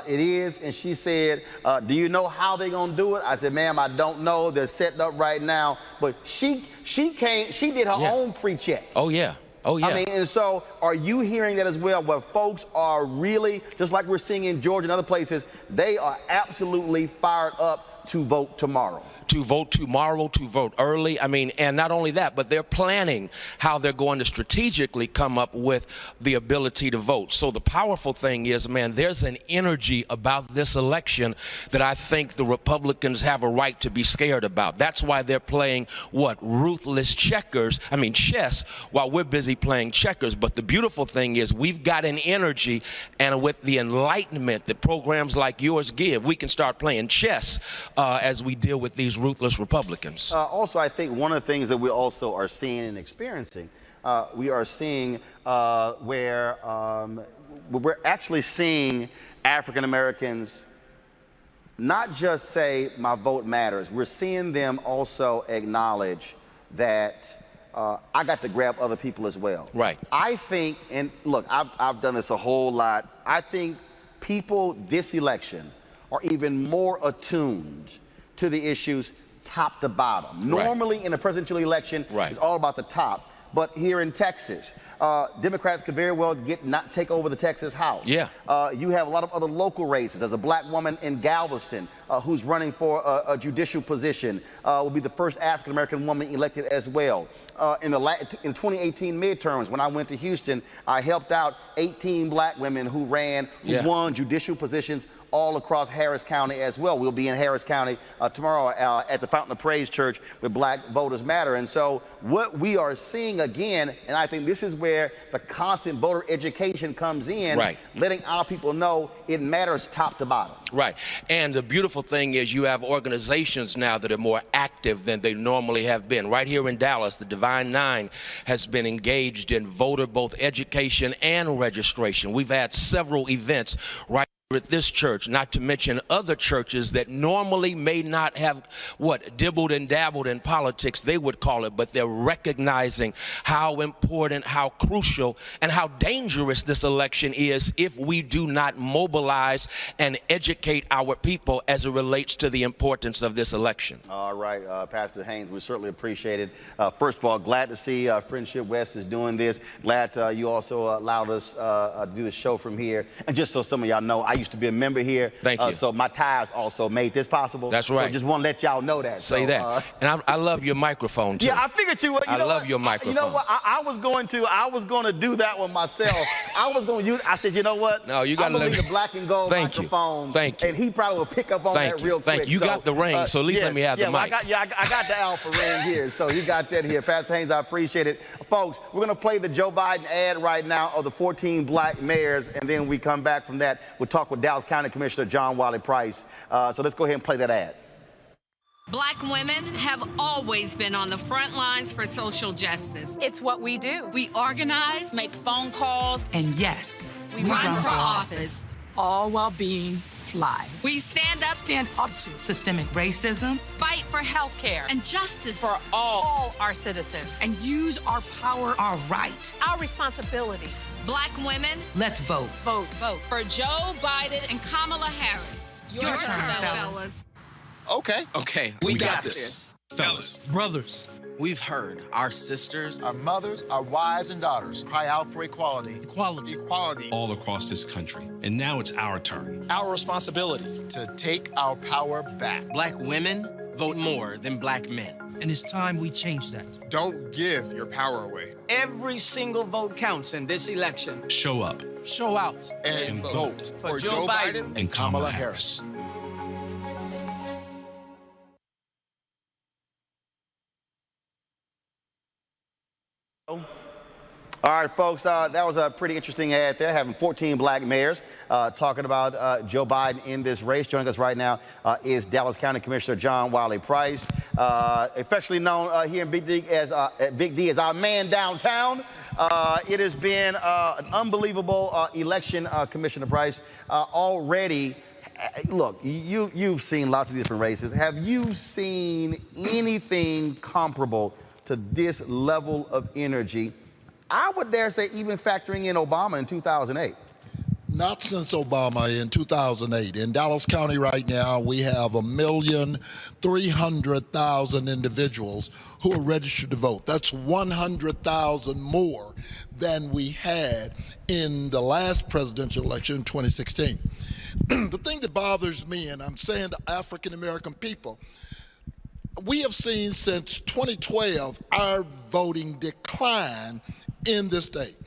it is. And she said, do you know how they're gonna do it? I said, ma'am, I don't know. They're setting up right now. But she did her own pre-check. Oh, yeah. Oh, yeah. I mean, and so are you hearing that as well, where folks are really, just like we're seeing in Georgia and other places, they are absolutely fired up to vote tomorrow? To vote tomorrow, to vote early. I mean, and not only that, but they're planning how they're going to strategically come up with the ability to vote. So the powerful thing is, man, there's an energy about this election that I think the Republicans have a right to be scared about. That's why they're playing ruthless chess, while we're busy playing checkers. But the beautiful thing is we've got an energy, and with the enlightenment that programs like yours give, we can start playing chess as we deal with these ruthless Republicans. Also, I think one of the things that we also are seeing and experiencing, we are seeing where we're actually seeing African Americans not just say my vote matters. We're seeing them also acknowledge that I got to grab other people as well. Right. I think, and look, I've done this a whole lot. I think people this election are even more attuned to the issues top to bottom. Normally in a presidential election, it's all about the top. But here in Texas, Democrats could very well not take over the Texas House. You have a lot of other local races. There's a black woman in Galveston who's running for a judicial position. Will be the first African-American woman elected as well. In 2018 midterms, when I went to Houston, I helped out 18 black women who won judicial positions all across Harris County as well. We'll be in Harris County tomorrow at the Fountain of Praise Church with Black Voters Matter. And so what we are seeing again, and I think this is where the constant voter education comes in, letting our people know it matters top to bottom. And the beautiful thing is you have organizations now that are more active than they normally have been. Right here in Dallas, the Divine Nine has been engaged in voter both education and registration. We've had several events at this church, not to mention other churches that normally may not have dibbled and dabbled in politics, they would call it, but they're recognizing how important, how crucial, and how dangerous this election is if we do not mobilize and educate our people as it relates to the importance of this election. All right, Pastor Haynes, we certainly appreciate it. First of all, glad to see Friendship West is doing this. Glad you also allowed us to do the show from here. And just so some of y'all know, I used to be a member here. Thank you. So my ties also made this possible. That's right. So just want to let y'all know that. Say that. And I love your microphone too. Yeah, I figured you would. I love your microphone. You know what? I was going to do that one myself. I was going to use. I said, you know what? No, you got to leave the black and gold microphone. Thank you. And he probably will pick up on that real quick. Thank you. You got the ring, so at least let me have the mic. Well, I got the alpha ring here, so you got that here. Pastor Haynes, I appreciate it. Folks, we're going to play the Joe Biden ad right now of the 14 black mayors, and then we come back from that. We'll talk with Dallas County Commissioner John Wiley Price. So let's go ahead and play that ad. Black women have always been on the front lines for social justice. It's what we do. We organize, make phone calls, and yes, we run for office. All while being fly. We stand up to systemic racism, fight for health care and justice for all our citizens, and use our power, our right, our responsibility. Black women, let's vote. Vote for Joe Biden and Kamala Harris. Your turn, fellas. Okay, we got this. Fellas, brothers, we've heard our sisters, our mothers, our wives and daughters cry out for equality. Equality. All across this country. And now it's our turn. Our responsibility to take our power back. Black women vote more than black men. And it's time we change that. Don't give your power away. Every single vote counts in this election. Show up. Show out. And vote for Joe Biden and Kamala Harris. All right, folks, that was a pretty interesting ad there, having 14 black mayors talking about Joe Biden in this race. Joining us right now is Dallas County Commissioner John Wiley Price, affectionately known here in Big D as our man downtown. It has been an unbelievable election, Commissioner Price. Already, look, you've seen lots of different races. Have you seen anything comparable to this level of energy? I would dare say even factoring in Obama in 2008. Not since Obama in 2008. In Dallas County right now, we have 1,300,000 individuals who are registered to vote. That's 100,000 more than we had in the last presidential election in 2016. The thing that bothers me, and I'm saying to African American people, we have seen since 2012 our voting decline in this state.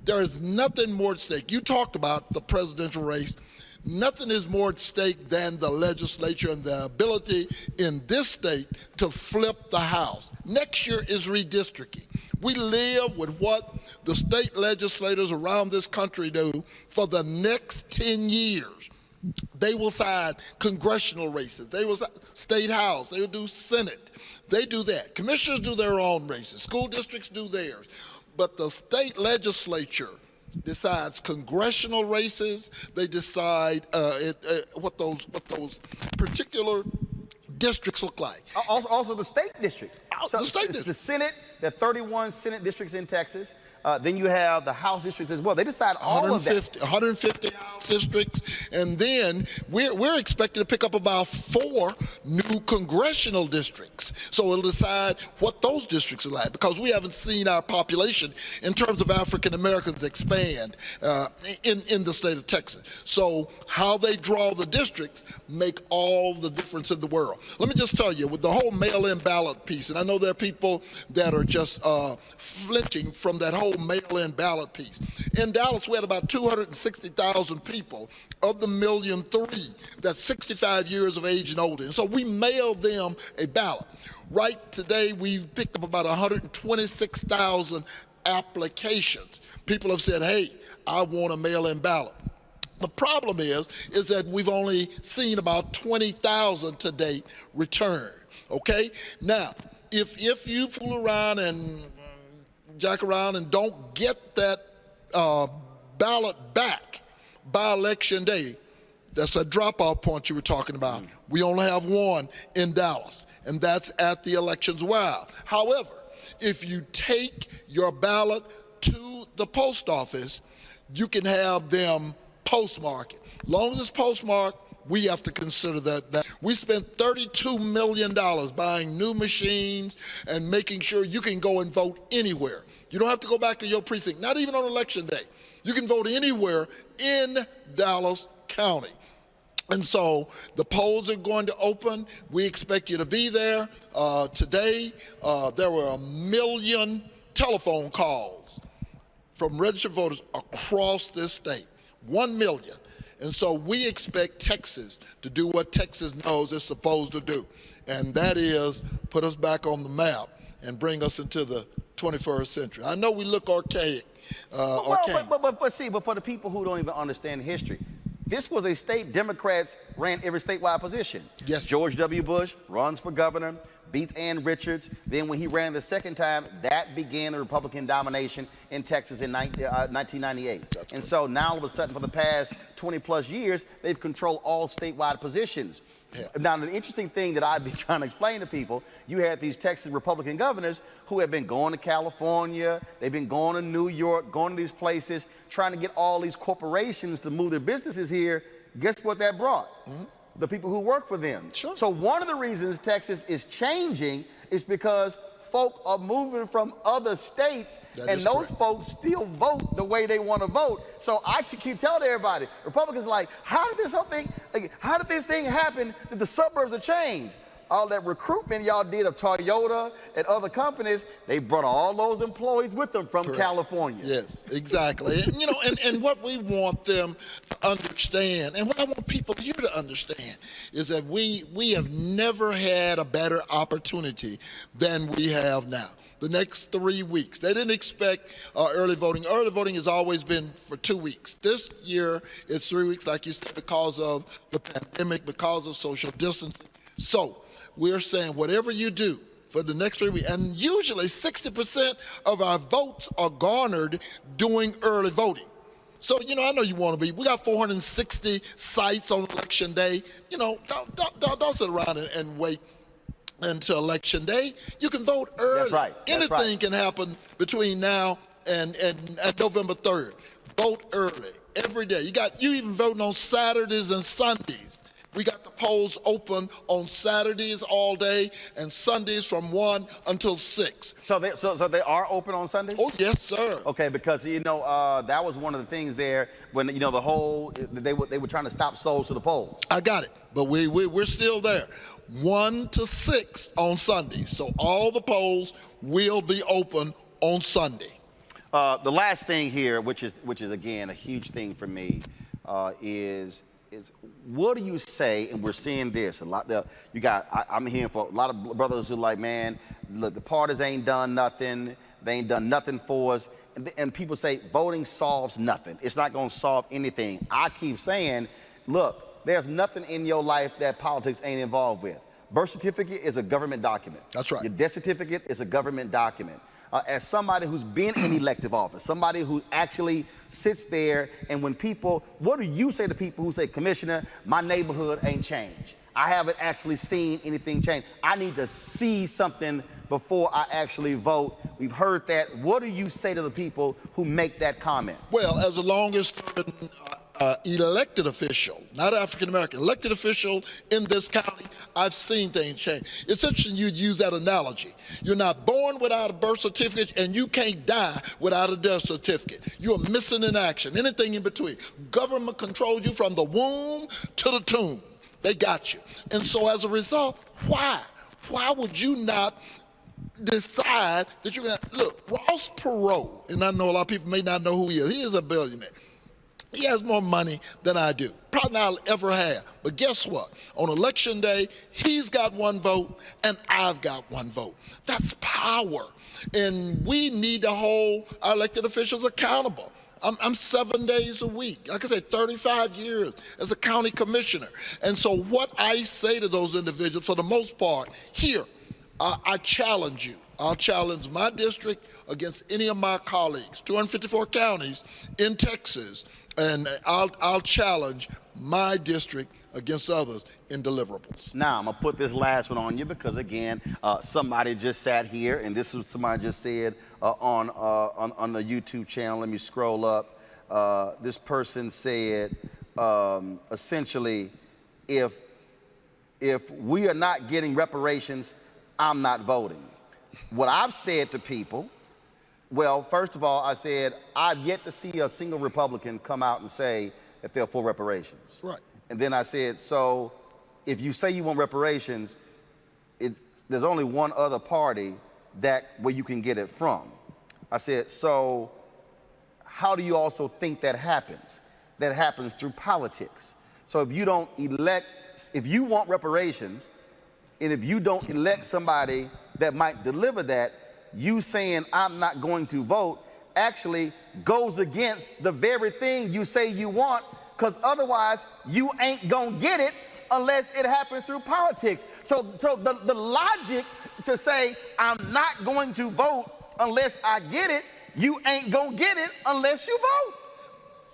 There is nothing more at stake. You talked about the presidential race. Nothing is more at stake than the legislature and the ability in this state to flip the House. Next year is redistricting. We live with what the state legislators around this country do for the next 10 years. They will side congressional races. They will state house. They will do Senate. They do that. Commissioners do their own races. School districts do theirs. But the state legislature decides congressional races. They decide what those particular districts look like. Also the state districts. The state districts. The Senate, There are 31 Senate districts in Texas. Then you have the House districts as well. They decide all of that. 150 House districts, and then we're expected to pick up about 4 new congressional districts. So it'll decide what those districts are like, because we haven't seen our population in terms of African Americans expand in the state of Texas. So how they draw the districts make all the difference in the world. Let me just tell you, with the whole mail-in ballot piece, and I know there are people that are just flinching from that whole mail-in ballot piece. In Dallas, we had about 260,000 people of the 1.3 million that's 65 years of age and older. And so we mailed them a ballot. Right today, we've picked up about 126,000 applications. People have said, hey, I want a mail-in ballot. The problem is that we've only seen about 20,000 to date return, okay? Now, if you fool around and jack around and don't get that ballot back by Election Day, that's a drop-off point you were talking about. We only have one in Dallas, and that's at the elections wow. However, if you take your ballot to the post office, you can have them postmark it. As long as it's postmarked, we have to consider that. We spent $32 million buying new machines and making sure you can go and vote anywhere. You don't have to go back to your precinct, not even on Election Day. You can vote anywhere in Dallas County. And so the polls are going to open. We expect you to be there. Today, there were 1 million telephone calls from registered voters across this state, 1 million. And so we expect Texas to do what Texas knows it's supposed to do, and that is put us back on the map and bring us into the 21st century. I know we look archaic. But for the people who don't even understand history, this was a state Democrats ran every statewide position. Yes. George W. Bush runs for governor, beats Ann Richards. Then when he ran the second time, that began the Republican domination in Texas in 1998. And so now all of a sudden, for the past 20 plus years, they've controlled all statewide positions. Yeah. Now, the interesting thing that I've been trying to explain to people, you had these Texas Republican governors who have been going to California, they've been going to New York, going to these places, trying to get all these corporations to move their businesses here. Guess what that brought? Mm-hmm. The people who work for them. Sure. So one of the reasons Texas is changing is because folk are moving from other states, and those folks still vote the way they want to vote. So I keep telling everybody, Republicans are like, how did this thing happen that the suburbs have changed? All that recruitment y'all did of Toyota and other companies, they brought all those employees with them from California. Yes, exactly. And, and what we want them to understand, and what I want people here to understand, is that we have never had a better opportunity than we have now. The next 3 weeks. They didn't expect early voting. Early voting has always been for 2 weeks. This year, it's 3 weeks, like you said, because of the pandemic, because of social distancing. So we're saying whatever you do for the next 3 weeks, and usually 60% of our votes are garnered doing early voting. So, I know you want to be. We got 460 sites on Election Day. Don't sit around and wait until Election Day. You can vote early. That's right. Anything can happen between now and November 3rd. Vote early every day. You even voting on Saturdays and Sundays. We got the polls open on Saturdays all day and Sundays from 1 until 6. So they are open on Sundays? Oh, yes, sir. Okay, because, that was one of the things there when, they were trying to stop souls to the polls. I got it, but we're still there. 1 to 6 on Sundays. So all the polls will be open on Sunday. The last thing here, which is again, a huge thing for me, is what do you say? And we're seeing this a lot. I'm hearing for a lot of brothers who are like, man, look, the parties ain't done nothing. They ain't done nothing for us. And people say voting solves nothing. It's not going to solve anything. I keep saying, look, there's nothing in your life that politics ain't involved with. Birth certificate is a government document. That's right. Your death certificate is a government document. As somebody who's been in elective office, somebody who actually sits there, and when people, what do you say to people who say, Commissioner, my neighborhood ain't changed? I haven't actually seen anything change. I need to see something before I actually vote. We've heard that. What do you say to the people who make that comment? Well, as the longest elected official, not African American, elected official in this county, I've seen things change. It's interesting you'd use that analogy. You're not born without a birth certificate, and you can't die without a death certificate. You're missing in action, anything in between. Government controls you from the womb to the tomb. They got you. And so as a result, why? Why would you not decide that you're going to, look, Ross Perot, and I know a lot of people may not know who he is. He is a billionaire. He has more money than I do, probably not I'll ever have. But guess what? On election day, he's got one vote and I've got one vote. That's power. And we need to hold our elected officials accountable. I'm 7 days a week, like I said, 35 years as a county commissioner. And so what I say to those individuals, for the most part, here, I challenge you. I'll challenge my district against any of my colleagues, 254 counties in Texas, and I'll challenge my district against others in deliverables. Now, I'm going to put this last one on you because, again, somebody just sat here, and this is what somebody just said on the YouTube channel. Let me scroll up. This person said, essentially, if we are not getting reparations, I'm not voting. What I've said to people, well, first of all, I said, I've yet to see a single Republican come out and say that they're for reparations. Right. And then I said, so if you say you want reparations, there's only one other party where you can get it from. I said, so how do you also think that happens? That happens through politics. So if you don't elect, if you want reparations, and if you don't elect somebody that might deliver that, you saying I'm not going to vote actually goes against the very thing you say you want, because otherwise you ain't gonna get it unless it happens through politics. So the logic to say I'm not going to vote unless I get it, you ain't gonna get it unless you vote.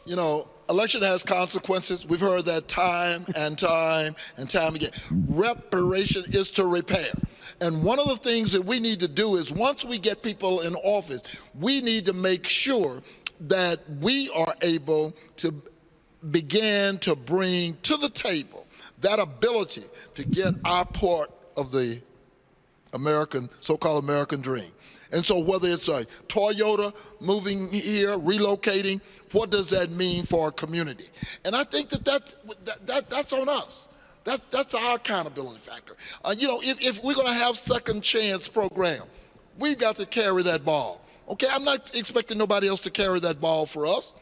You know, election has consequences. We've heard that time and time and time again. Reparation is to repair. And one of the things that we need to do is once we get people in office, we need to make sure that we are able to begin to bring to the table that ability to get our part of the American, so-called American dream. And so whether it's a Toyota moving here, relocating, what does that mean for our community? And I think that's on us. That's our accountability factor. You know, if we're going to have second chance program, we've got to carry that ball. Okay, I'm not expecting nobody else to carry that ball for us.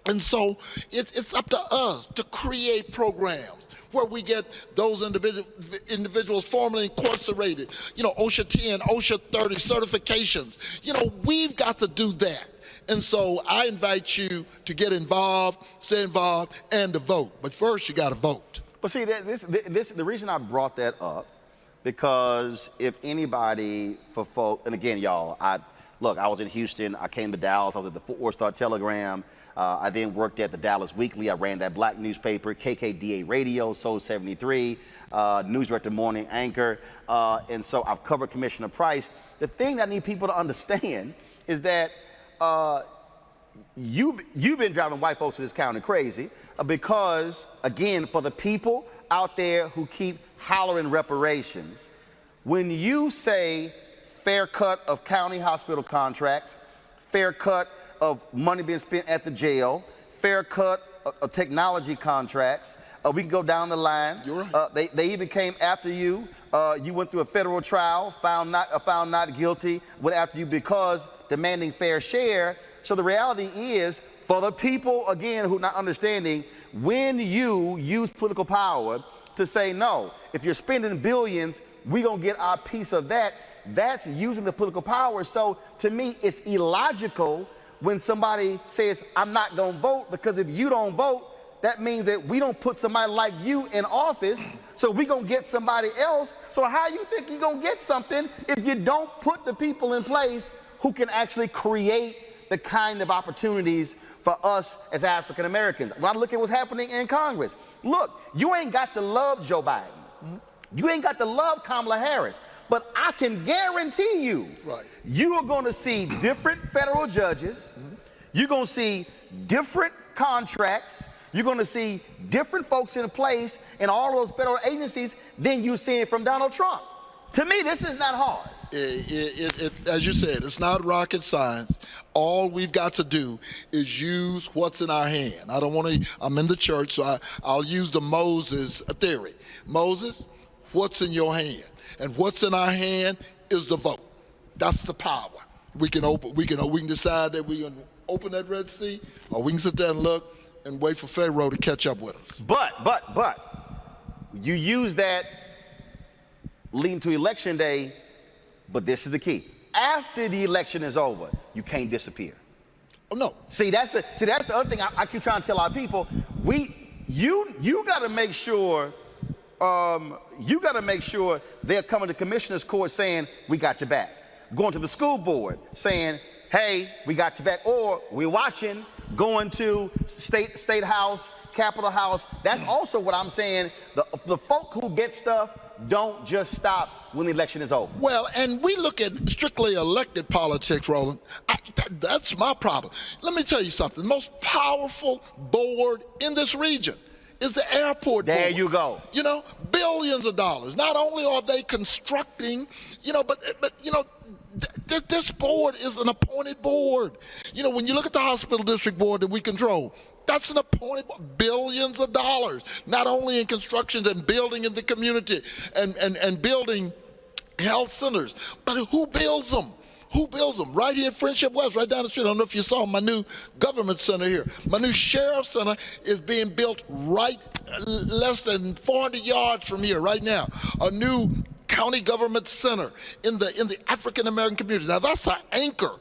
And so it's up to us to create programs where we get those individuals formally incarcerated, you know, OSHA 10, OSHA 30 certifications. You know, we've got to do that. And so I invite you to get involved, stay involved, and to vote. But first, you got to vote. But see, the reason I brought that up, because if anybody for folk, and again, y'all, I was in Houston, I came to Dallas, I was at the Fort Worth Star-Telegram, I then worked at the Dallas Weekly, I ran that black newspaper, KKDA Radio, Soul 73, News Director Morning Anchor, and so I've covered Commissioner Price. The thing that I need people to understand is that you've been driving white folks in this county crazy because, again, for the people out there who keep hollering reparations, when you say fair cut of county hospital contracts, fair cut of money being spent at the jail, fair cut of technology contracts, we can go down the line. You're right. They even came after you. You went through a federal trial, found not guilty, went after you because demanding fair share. So the reality is, for the people, again, who are not understanding, when you use political power to say, no, if you're spending billions, we're going to get our piece of that, that's using the political power. So to me, it's illogical when somebody says, I'm not going to vote, because if you don't vote, that means that we don't put somebody like you in office, so we're going to get somebody else. So how you think you're going to get something if you don't put the people in place who can actually create the kind of opportunities for us as African Americans? When I look at what's happening in Congress, look, you ain't got to love Joe Biden. You ain't got to love Kamala Harris. But I can guarantee you, you are going to see different federal judges. You're going to see different contracts. You're going to see different folks in place in all those federal agencies than you see from Donald Trump. To me, this is not hard. As you said, it's not rocket science. All we've got to do is use what's in our hand. I don't want to, I'm in the church, so I'll use the Moses theory. Moses, what's in your hand? And what's in our hand is the vote. That's the power. We can decide that we're going to open that Red Sea, or we can sit there and look and wait for Pharaoh to catch up with us. But, you use that leading to election day, but this is the key. After the election is over, you can't disappear. Oh, no. See, that's the other thing I keep trying to tell our people. You got to make sure, they're coming to commissioner's court saying, we got your back. Going to the school board saying, hey, we got your back. Or we're watching, going to state house, Capitol House. That's also what I'm saying. The folk who get stuff don't just stop when the election is over. Well, and we look at strictly elected politics, Roland. That's my problem. Let me tell you something. The most powerful board in this region is the airport board. There you go. You know, billions of dollars. Not only are they constructing, but this board is an appointed board. You know, when you look at the hospital district board that we control, that's an appointed billions of dollars, not only in construction and building in the community and building health centers, but who builds them? Who builds them? Right here at Friendship West, right down the street. I don't know if you saw my new government center here. My new sheriff's center is being built right less than 400 yards from here right now. A new county government center in the African American community. Now that's an anchor.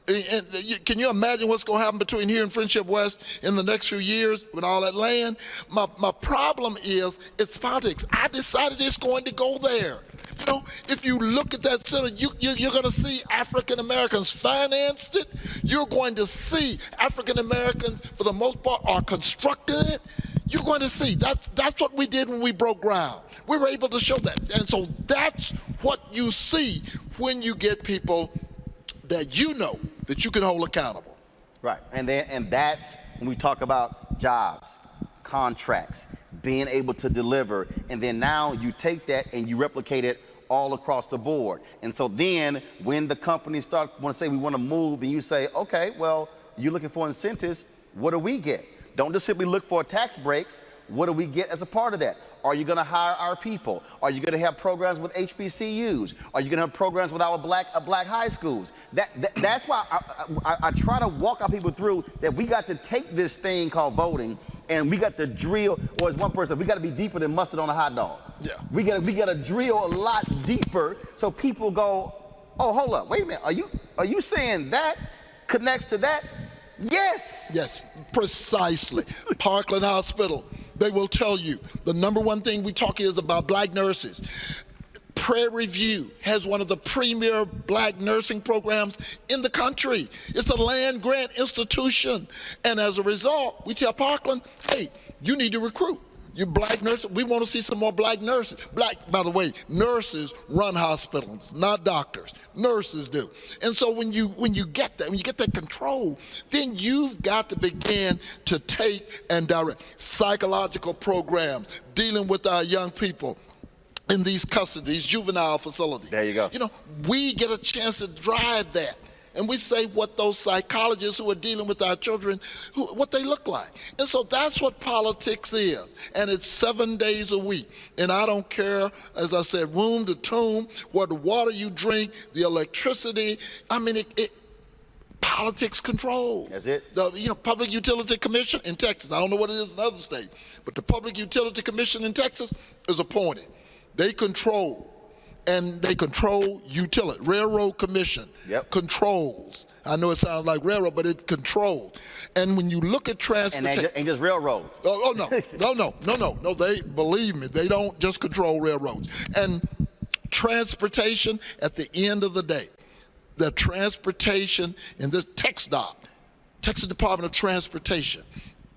And can you imagine what's going to happen between here and Friendship West in the next few years with all that land? My problem is it's politics. I decided it's going to go there. You know, if you look at that center, you're going to see African Americans financed it. You're going to see African Americans, for the most part, are constructing it. You're going to see. That's what we did when we broke ground. We were able to show that. And so that's what you see when you get people that you know that you can hold accountable. Right, and that's when we talk about jobs, contracts, being able to deliver, and then now you take that and you replicate it all across the board. And so then when the companies want to say we want to move, and you say, okay, well, you're looking for incentives, what do we get? Don't just simply look for tax breaks. What do we get as a part of that? Are you going to hire our people? Are you going to have programs with HBCUs? Are you going to have programs with our black high schools? That's why I try to walk our people through that we got to take this thing called voting and we got to drill, or as one person, we got to be deeper than mustard on a hot dog. Yeah. We got to drill a lot deeper so people go, oh, hold up, wait a minute, are you saying that connects to that? Yes. Yes, precisely. Parkland Hospital. They will tell you the number one thing we talk is about black nurses. Prairie View has one of the premier black nursing programs in the country. It's a land grant institution. And as a result, we tell Parkland, hey, you need to recruit. You black nurses, we want to see some more black nurses. By the way, nurses run hospitals, not doctors. Nurses do. And so when you get that control, then you've got to begin to take and direct psychological programs, dealing with our young people in these custody, these juvenile facilities. There you go. You know, we get a chance to drive that. And we say what those psychologists who are dealing with our children, what they look like. And so that's what politics is. And it's 7 days a week. And I don't care, as I said, room to tomb, what water you drink, the electricity. I mean, politics control. That's it. The Public Utility Commission in Texas, I don't know what it is in other states, but the Public Utility Commission in Texas is appointed. They control. And they control utility. Railroad Commission controls. I know it sounds like railroad, but it controls. And when you look at transportation, and just railroads. Oh no. They believe me. They don't just control railroads. And transportation. At the end of the day, the transportation in the TxDOT, Texas Department of Transportation,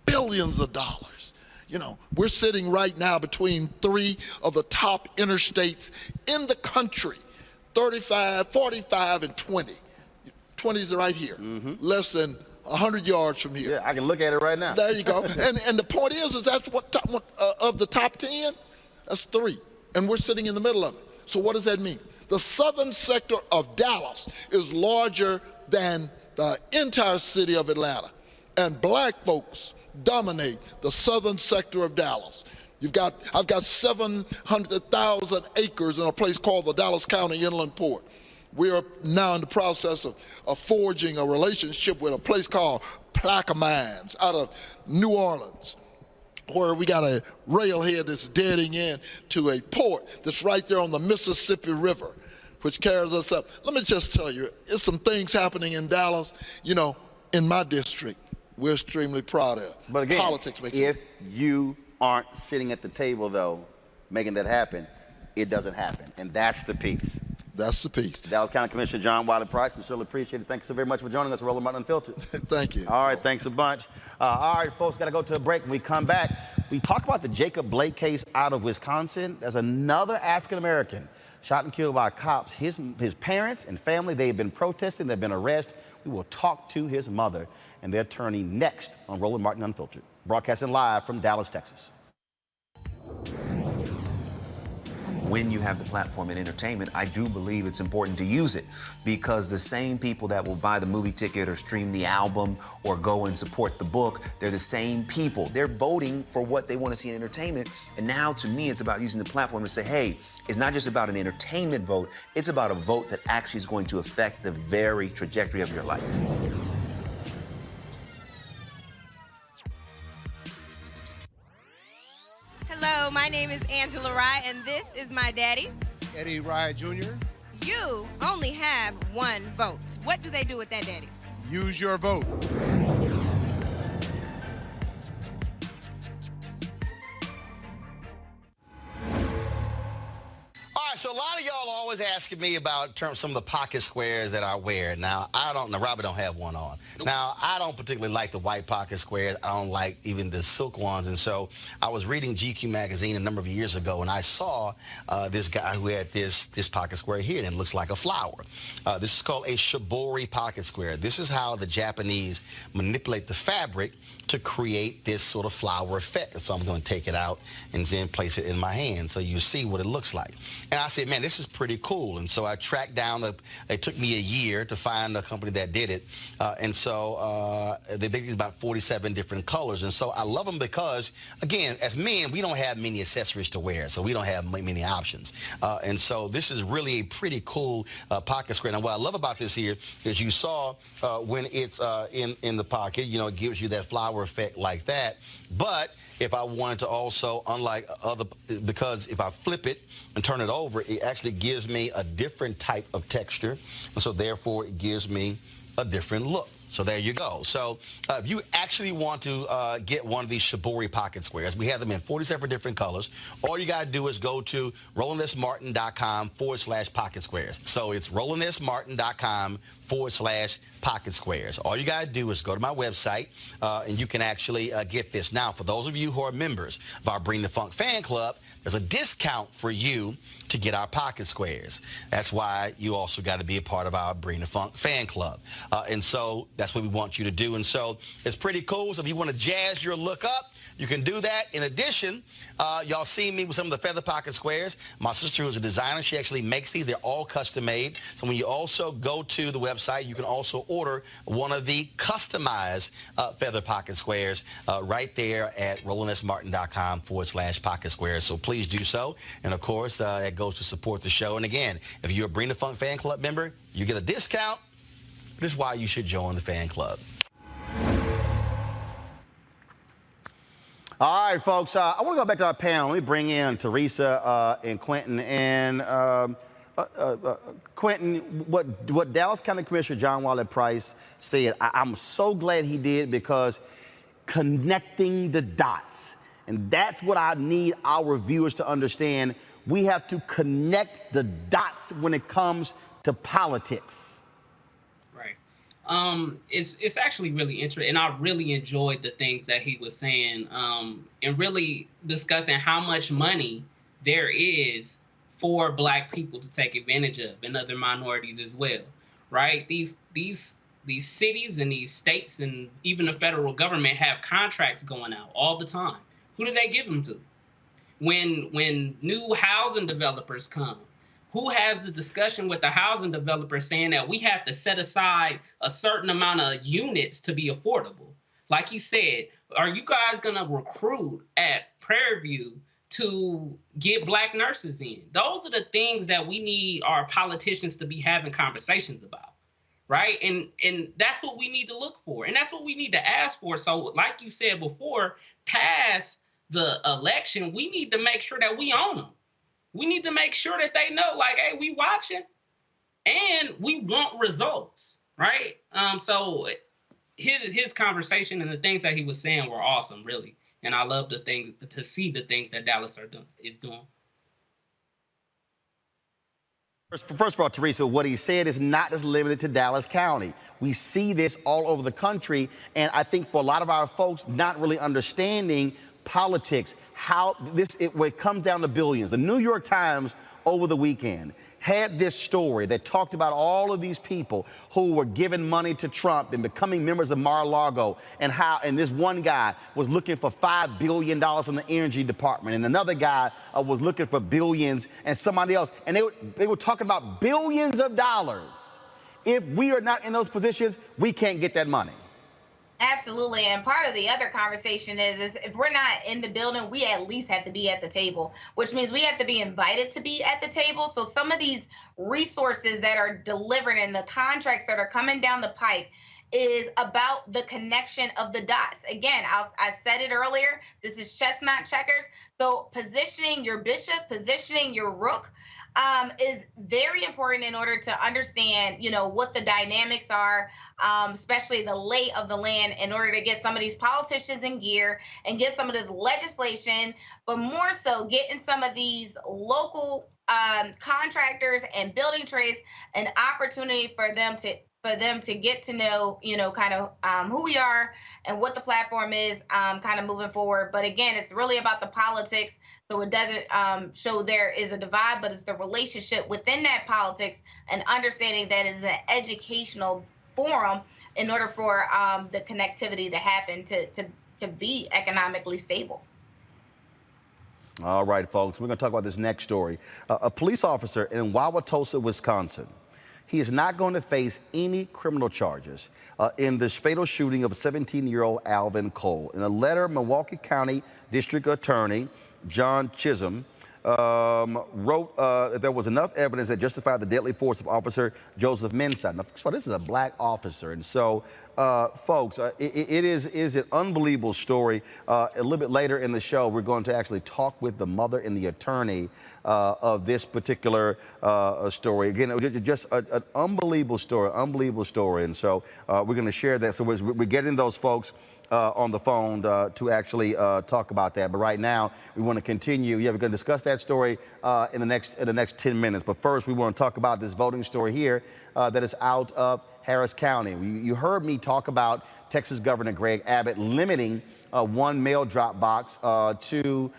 billions of dollars. You know, we're sitting right now between 3 of the top interstates in the country. 35, 45, and 20. 20 is right here, less than 100 yards from here. Yeah, I can look at it right now. There you go. and the point is that's what of the top 10, that's 3. And we're sitting in the middle of it. So what does that mean? The southern sector of Dallas is larger than the entire city of Atlanta. And black folks dominate the southern sector of Dallas. I've got 700,000 acres in a place called the Dallas County Inland Port. We are now in the process of forging a relationship with a place called Plaquemines out of New Orleans, where we got a railhead that's deading in to a port that's right there on the Mississippi River, which carries us up. Let me just tell you, there's some things happening in Dallas, in my district, we're extremely proud of. But again, politics makes if you aren't sitting at the table, though, making that happen, it doesn't happen. And that's the piece. That's the piece. Dallas County Commissioner John Wiley Price, we certainly appreciate it. Thanks so very much for joining us, Roland Martin Unfiltered. Thank you. All right, thanks a bunch. All right, folks, got to go to a break. When we come back, we talk about the Jacob Blake case out of Wisconsin. There's another African-American shot and killed by cops. His parents and family, they've been protesting. They've been arrested. We will talk to his mother and their attorney next on Roland Martin Unfiltered, broadcasting live from Dallas, Texas. When you have the platform in entertainment, I do believe it's important to use it, because the same people that will buy the movie ticket or stream the album or go and support the book, they're the same people. They're voting for what they want to see in entertainment. And now, to me, it's about using the platform to say, hey, it's not just about an entertainment vote, it's about a vote that actually is going to affect the very trajectory of your life. Hello, my name is Angela Rye, and this is my daddy, Eddie Rye Jr. You only have one vote. What do they do with that, daddy? Use your vote. All right, so a lot of y'all always asking me about some of the pocket squares that I wear. Now, Robert don't have one on. Nope. Now, I don't particularly like the white pocket squares. I don't like even the silk ones. And so I was reading GQ magazine a number of years ago, and I saw this guy who had this pocket square here, and it looks like a flower. This is called a shibori pocket square. This is how the Japanese manipulate the fabric to create this sort of flower effect. So I'm going to take it out and then place it in my hand so you see what it looks like. And I said, man, this is pretty cool. And so I tracked down, it took me a year to find a company that did it. And so they make these about 47 different colors. And so I love them because, again, as men, we don't have many accessories to wear, so we don't have many options. And so this is really a pretty cool pocket square. Now, what I love about this here is you saw when it's in the pocket, it gives you that flower effect like that. But if I wanted to also, unlike because if I flip it and turn it over, it actually gives me a different type of texture. And so therefore it gives me a different look. So there you go. So if you actually want to get one of these shibori pocket squares, we have them in 47 different colors. All you got to do is go to RolandSMartin.com/pocket squares. So it's RolandSMartin.com/pocket squares. All you got to do is go to my website, and you can actually get this. Now, for those of you who are members of our Bring the Funk fan club, there's a discount for you to get our pocket squares. That's why you also got to be a part of our Bring the Funk fan club. And so that's what we want you to do. And so it's pretty cool. So if you want to jazz your look up, you can do that. In addition, y'all see me with some of the feather pocket squares. My sister, who's a designer, she actually makes these. They're all custom made. So when you also go to the website, you can also order one of the customized feather pocket squares right there at RolandSMartin.com/pocket squares. So please do so. And of course, it goes to support the show. And again, if you're a Bring the Funk fan club member, you get a discount. This is why you should join the fan club. All right, folks, I want to go back to our panel. Let me bring in Teresa and Quentin. And Quentin, what Dallas County Commissioner John Wiley Price said, I'm so glad he did, because connecting the dots. And that's what I need our viewers to understand. We have to connect the dots when it comes to politics. Right. It's actually really interesting, and I really enjoyed the things that he was saying, and really discussing how much money there is for Black people to take advantage of, and other minorities as well, right? These cities and these states and even the federal government have contracts going out all the time. Who do they give them to? When new housing developers come, who has the discussion with the housing developer saying that we have to set aside a certain amount of units to be affordable? Like he said, are you guys going to recruit at Prairie View to get Black nurses in? Those are the things that we need our politicians to be having conversations about, right? And that's what we need to look for. And that's what we need to ask for. So like you said before, past the election, we need to make sure that we own them. We need to make sure that they know, like, hey, we watching and we want results, right? So his conversation and the things that he was saying were awesome, really. And I love to see the things that Dallas is doing. First of all, Teresa, what he said is not just limited to Dallas County. We see this all over the country, and I think for a lot of our folks not really understanding politics, when it comes down to billions. The New York Times over the weekend had this story that talked about all of these people who were giving money to Trump and becoming members of Mar-a-Lago, and this one guy was looking for $5 billion from the energy department, and another guy was looking for billions, and somebody else, and they were talking about billions of dollars. If we are not in those positions, we can't get that money. Absolutely. And part of the other conversation is if we're not in the building, we at least have to be at the table, which means we have to be invited to be at the table. So some of these resources that are delivered and the contracts that are coming down the pipe is about the connection of the dots. Again, I said it earlier, this is chess, not checkers. So positioning your bishop, positioning your rook, is very important in order to understand, what the dynamics are, especially the lay of the land, in order to get some of these politicians in gear and get some of this legislation, but more so getting some of these local contractors and building trades an opportunity for them to get to know, kind of who we are and what the platform is, kind of moving forward. But again, it's really about the politics. So it doesn't show there is a divide, but it's the relationship within that politics and understanding that it's an educational forum in order for the connectivity to happen to be economically stable. All right, folks, we're going to talk about this next story. A police officer in Wauwatosa, Wisconsin, he is not going to face any criminal charges in this fatal shooting of 17-year-old Alvin Cole. In a letter, Milwaukee County District Attorney John Chisholm wrote that there was enough evidence that justified the deadly force of Officer Joseph Mensah. Now, first of all, this is a Black officer, and so, folks, it is an unbelievable story. A little bit later in the show, we're going to actually talk with the mother and the attorney of this particular story. Again, it was just an unbelievable story, and so we're going to share that. So we're getting those folks on the phone to actually talk about that. But right now, we want to continue. Yeah, we're going to discuss that story in the next 10 minutes. But first, we want to talk about this voting story here that is out of Harris County. You heard me talk about Texas Governor Greg Abbott limiting one mail drop box to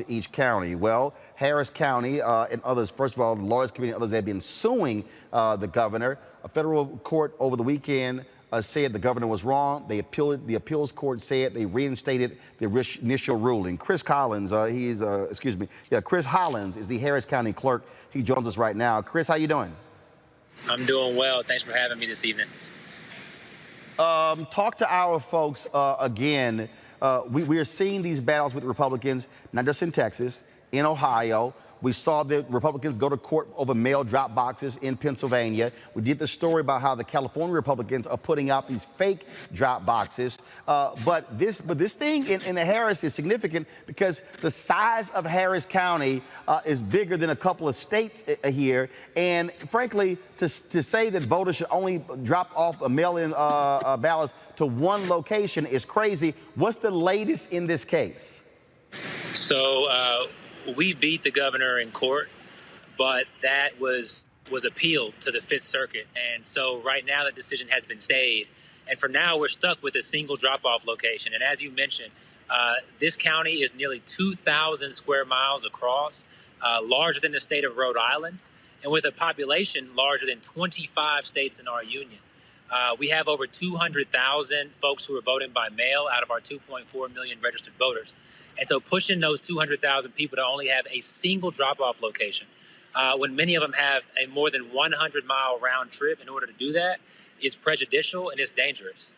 each county. Well, Harris County and others, first of all, the lawyers community and others, have been suing the governor. A federal court over the weekend said the governor was wrong. They appealed. The appeals court said they reinstated the initial ruling. Chris Hollins, Chris Hollins is the Harris County clerk. He joins us right now. Chris, how you doing? I'm doing well. Thanks for having me this evening. Talk to our folks again. We are seeing these battles with Republicans, not just in Texas, in Ohio. We saw the Republicans go to court over mail drop boxes in Pennsylvania. We did the story about how the California Republicans are putting out these fake drop boxes. But this thing in the Harris is significant because the size of Harris County is bigger than a couple of states here. And frankly, to say that voters should only drop off a mail-in ballots to one location is crazy. What's the latest in this case? So we beat the governor in court, but that was appealed to the Fifth Circuit. And so right now the decision has been stayed. And for now, we're stuck with a single drop-off location. And as you mentioned, this county is nearly 2,000 square miles across. larger than the state of Rhode Island, and with a population larger than 25 states in our union. We have over 200,000 folks who are voting by mail out of our 2.4 million registered voters. And so pushing those 200,000 people to only have a single drop-off location, when many of them have a more than 100-mile round trip in order to do that, is prejudicial and it's dangerous.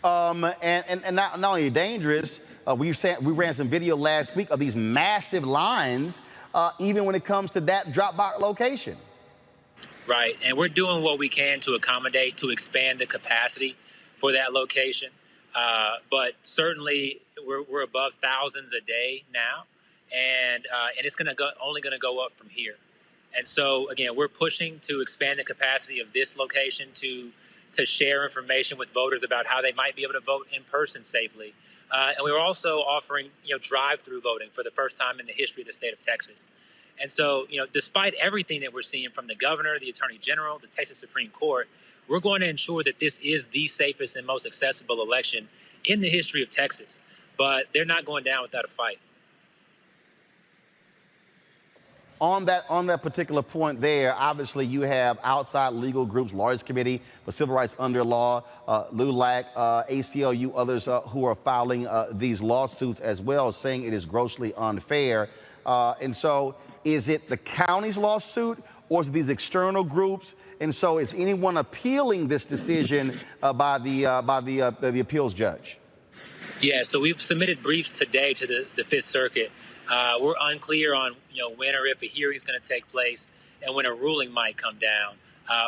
And not only dangerous, we ran some video last week of these massive lines, even when it comes to that drop-box location. Right, and we're doing what we can to accommodate, to expand the capacity for that location. But certainly, we're above thousands a day now, and it's only going to go up from here. And so, again, we're pushing to expand the capacity of this location to share information with voters about how they might be able to vote in person safely. And we're also offering, drive-through voting for the first time in the history of the state of Texas. And so, despite everything that we're seeing from the governor, the attorney general, the Texas Supreme Court, we're going to ensure that this is the safest and most accessible election in the history of Texas. But they're not going down without a fight. On that particular point there, obviously you have outside legal groups, Lawyers Committee for Civil Rights Under Law, LULAC, ACLU, others who are filing these lawsuits as well, saying it is grossly unfair. And so is it the county's lawsuit or is it these external groups? And so is anyone appealing this decision by the appeals judge? Yeah, so we've submitted briefs today to the Fifth Circuit. We're unclear on when or if a hearing is going to take place and when a ruling might come down.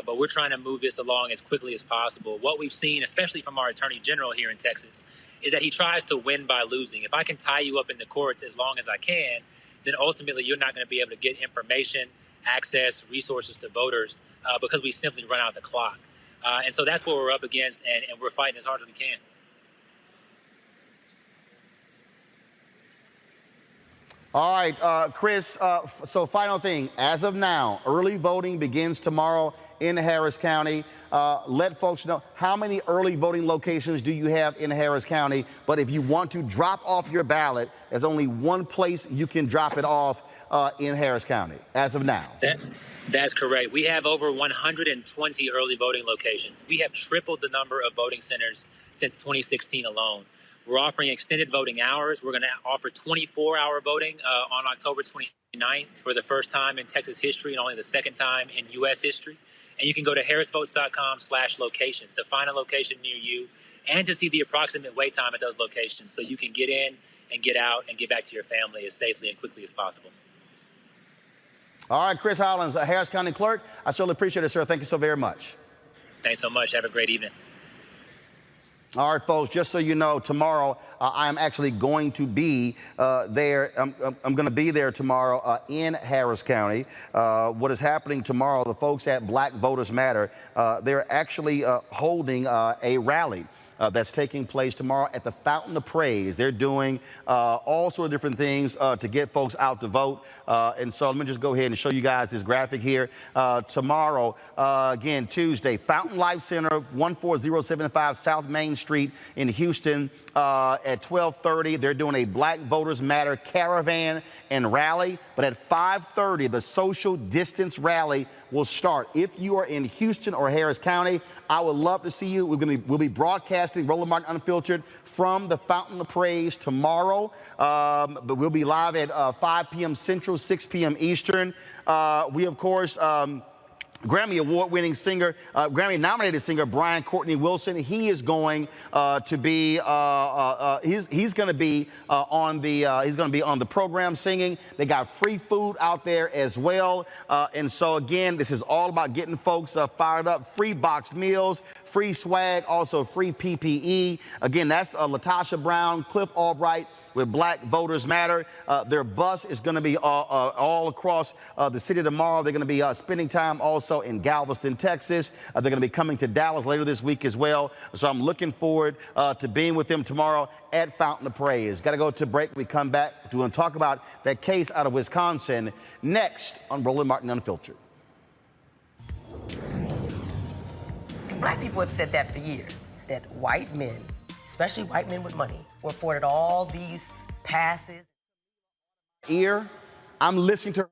But we're trying to move this along as quickly as possible. What we've seen, especially from our Attorney General here in Texas, is that he tries to win by losing. If I can tie you up in the courts as long as I can, then ultimately you're not going to be able to get information, access, resources to voters because we simply run out the clock. And so that's what we're up against, and we're fighting as hard as we can. All right, Chris, so final thing. As of now, early voting begins tomorrow in Harris County. Let folks know, how many early voting locations do you have in Harris County? But if you want to drop off your ballot, there's only one place you can drop it off in Harris County, as of now. That's correct. We have over 120 early voting locations. We have tripled the number of voting centers since 2016 alone. We're offering extended voting hours. We're going to offer 24-hour voting on October 29th for the first time in Texas history and only the second time in U.S. history. And you can go to harrisvotes.com/locations to find a location near you and to see the approximate wait time at those locations so you can get in and get out and get back to your family as safely and quickly as possible. All right, Chris Hollins, Harris County Clerk. I certainly appreciate it, sir. Thank you so very much. Thanks so much. Have a great evening. All right, folks, just so you know, tomorrow I'm actually going to be there. I'm going to be there tomorrow in Harris County. What is happening tomorrow, the folks at Black Voters Matter, they're actually holding a rally that's taking place tomorrow at the Fountain of Praise. They're doing all sorts of different things to get folks out to vote. And so let me just go ahead and show you guys this graphic here. Tomorrow, again, Tuesday, Fountain Life Center, 14075 South Main Street in Houston. At 12:30, they're doing a Black Voters Matter caravan and rally. But at 5:30, the social distance rally will start. If you are in Houston or Harris County, I would love to see you. We'll be broadcasting Roland Martin Unfiltered from the Fountain of Praise tomorrow. But we'll be live at 5 p.m. Central, 6 p.m. Eastern. We, of course, Grammy Award-winning singer, Grammy-nominated singer Brian Courtney Wilson. He is going to be he's going to be on the program singing. They got free food out there as well, and so again, this is all about getting folks fired up. Free boxed meals, free swag, also free PPE. Again, that's Latasha Brown, Cliff Albright with Black Voters Matter. Their bus is going to be all across the city tomorrow. They're going to be spending time also in Galveston, Texas. They're going to be coming to Dallas later this week as well. So I'm looking forward to being with them tomorrow at Fountain of Praise. Got to go to break. We come back to talk about that case out of Wisconsin next on Roland Martin Unfiltered. Black people have said that for years, that white men, especially white men with money, were afforded all these passes. ear. I'm listening to her.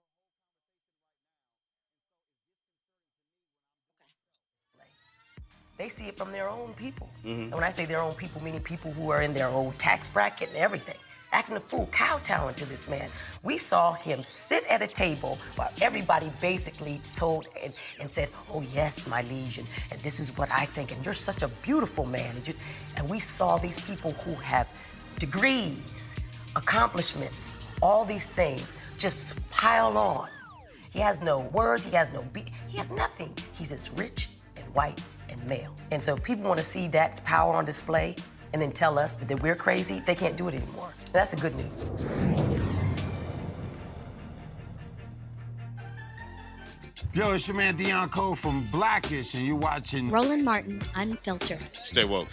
They see it from their own people. And when I say their own people, meaning people who are in their own tax bracket and everything, acting a fool, kowtowing to this man. We saw him sit at a table while everybody basically told and said, oh yes, my liege, and this is what I think, and you're such a beautiful man. And we saw these people who have degrees, accomplishments, all these things just pile on. He has no words, he has nothing. He's just rich and white and male. And so people want to see that power on display and then tell us that we're crazy. They can't do it anymore. That's the good news. Yo, it's your man Deion Cole from Blackish, and you're watching Roland Martin, Unfiltered. Stay woke.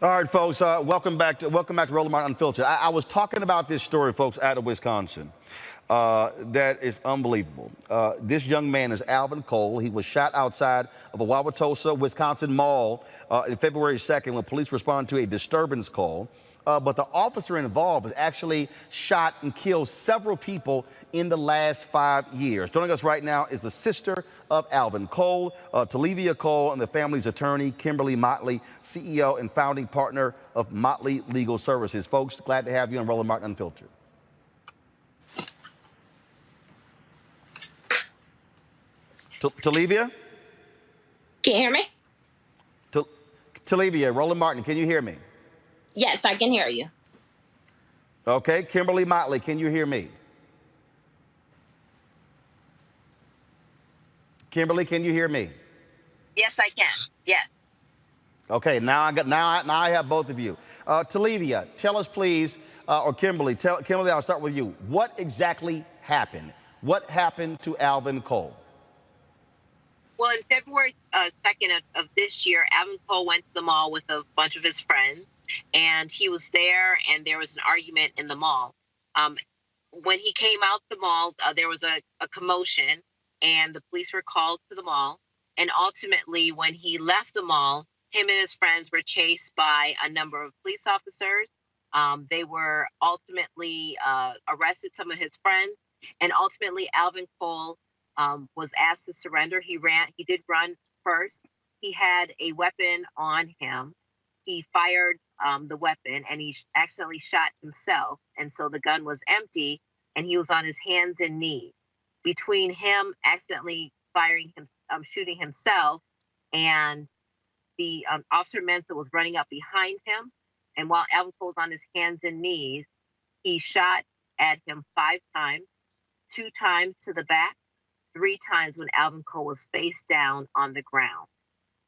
All right, folks, welcome back to Roland Martin Unfiltered. I was talking about this story, folks, out of Wisconsin. That is unbelievable. This young man is Alvin Cole. He was shot outside of a Wauwatosa, Wisconsin mall on February 2nd when police responded to a disturbance call. But the officer involved has actually shot and killed several people in the last 5 years. Joining us right now is the sister of Alvin Cole, Talivia Cole, and the family's attorney, Kimberly Motley, CEO and founding partner of Motley Legal Services. Folks, glad to have you on Roland Martin Unfiltered. Talivia? Can you hear me? Talivia, Roland Martin, can you hear me? Yes, I can hear you. Okay, Kimberly Motley, can you hear me? Kimberly, can you hear me? Yes, I can. Yes. Okay, now I have both of you. Talivia, tell us please, or Kimberly, Kimberly, I'll start with you. What exactly happened? What happened to Alvin Cole? Well, in February 2nd of this year, Alvin Cole went to the mall with a bunch of his friends, and he was there, and there was an argument in the mall. When he came out the mall, there was a commotion, and the police were called to the mall. And ultimately, when he left the mall, him and his friends were chased by a number of police officers. They were ultimately arrested, some of his friends, and ultimately Alvin Cole was asked to surrender. He did run first. He had a weapon on him. He fired the weapon, and he accidentally shot himself. And so the gun was empty, and he was on his hands and knees. Between him accidentally shooting himself, and the Officer Mensa was running up behind him. And while Alvin Cole was on his hands and knees, he shot at him 5 times, 2 times to the back, 3 times when Alvin Cole was face down on the ground.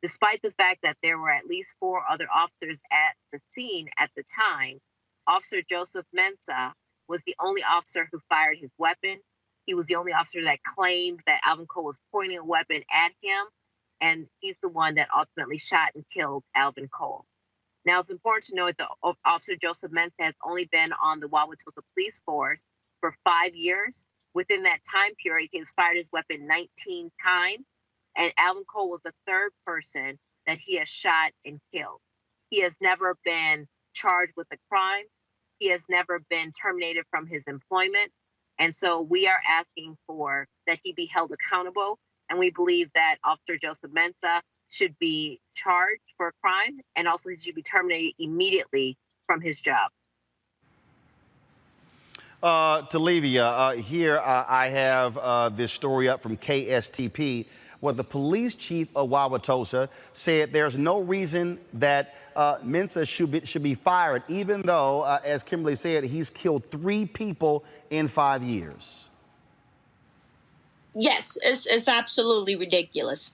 Despite the fact that there were at least 4 other officers at the scene at the time, Officer Joseph Mensa was the only officer who fired his weapon. He was the only officer that claimed that Alvin Cole was pointing a weapon at him, and he's the one that ultimately shot and killed Alvin Cole. Now, it's important to note that Officer Joseph Mensa has only been on the Wauwatosa Police Force for 5 years. Within that time period, he has fired his weapon 19 times, and Alvin Cole was the 3rd person that he has shot and killed. He has never been charged with a crime. He has never been terminated from his employment. And so we are asking for that he be held accountable. And we believe that Officer Joseph Mensa should be charged for a crime, and also he should be terminated immediately from his job. Talivia, here I have this story up from KSTP, where the police chief of Wauwatosa said there's no reason that Mensa should be fired, even though, as Kimberly said, he's killed 3 people in 5 years. Yes, it's absolutely ridiculous.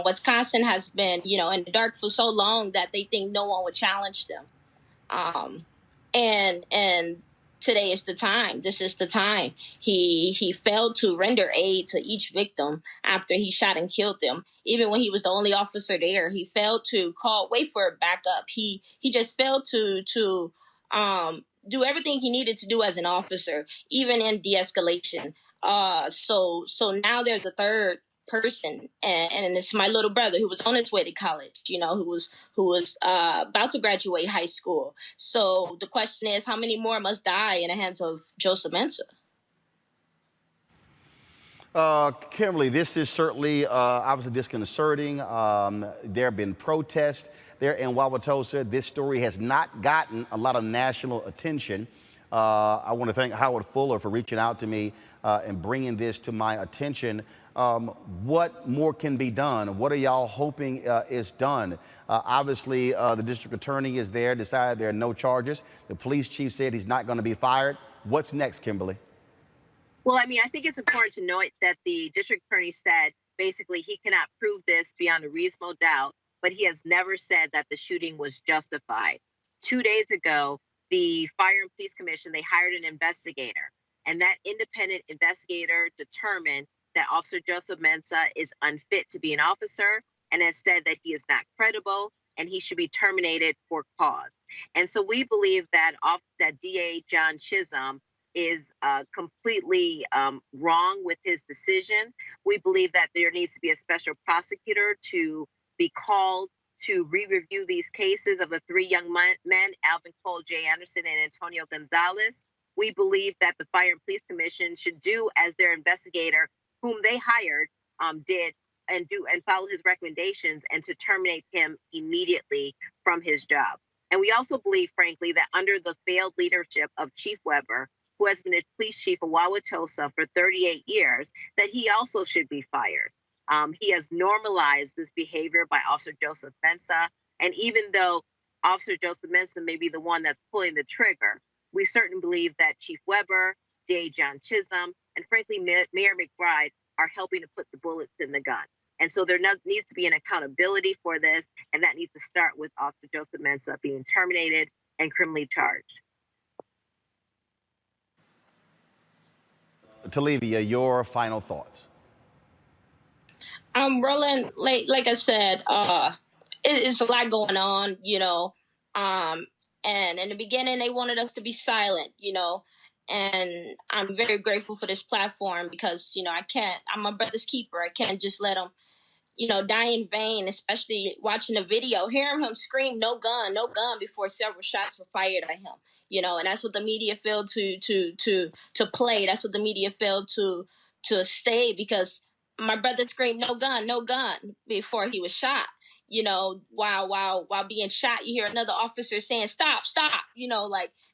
Wisconsin has been, in the dark for so long that they think no one would challenge them. And today is the time. This is the time. He failed to render aid to each victim after he shot and killed them. Even when he was the only officer there, he failed to wait for a backup. He just failed to do everything he needed to do as an officer, even in de-escalation. So now there's a third person, and it's my little brother who was on his way to college, who was about to graduate high school. So the question is, how many more must die in the hands of Joseph Mensah? Kimberly, this is certainly obviously disconcerting. There have been protests there in Wauwatosa. This story has not gotten a lot of national attention. I want to thank Howard Fuller for reaching out to me and bringing this to my attention. What more can be done? What are y'all hoping is done? Obviously, the district attorney is there, decided there are no charges. The police chief said he's not going to be fired. What's next, Kimberly? Well, I mean, I think it's important to note that the district attorney said basically he cannot prove this beyond a reasonable doubt, but he has never said that the shooting was justified. 2 days ago, the Fire and Police Commission, they hired an investigator, and that independent investigator determined that Officer Joseph Mensah is unfit to be an officer and has said that he is not credible and he should be terminated for cause. And so we believe that DA John Chisholm is completely wrong with his decision. We believe that there needs to be a special prosecutor to be called to re-review these cases of the 3 young men, Alvin Cole, Jay Anderson, and Antonio Gonzalez. We believe that the Fire and Police Commission should do as their investigator, whom they hired, did, and follow his recommendations, and to terminate him immediately from his job. And we also believe, frankly, that under the failed leadership of Chief Weber, who has been a police chief of Wauwatosa for 38 years, that he also should be fired. He has normalized this behavior by Officer Joseph Mensah. And even though Officer Joseph Mensah may be the one that's pulling the trigger, we certainly believe that Chief Weber, DA John Chisholm, and frankly, Mayor McBride are helping to put the bullets in the gun. And so there needs to be an accountability for this, and that needs to start with Officer Joseph Mensah being terminated and criminally charged. Talivia, your final thoughts. Roland, like I said, it's a lot going on, and in the beginning they wanted us to be silent, and I'm very grateful for this platform because, I'm my brother's keeper. I can't just let him, die in vain, especially watching the video, hearing him scream, no gun, before several shots were fired at him, and that's what the media failed to play. That's what the media failed to say, because my brother screamed, no gun, before he was shot. While being shot, you hear another officer saying, stop.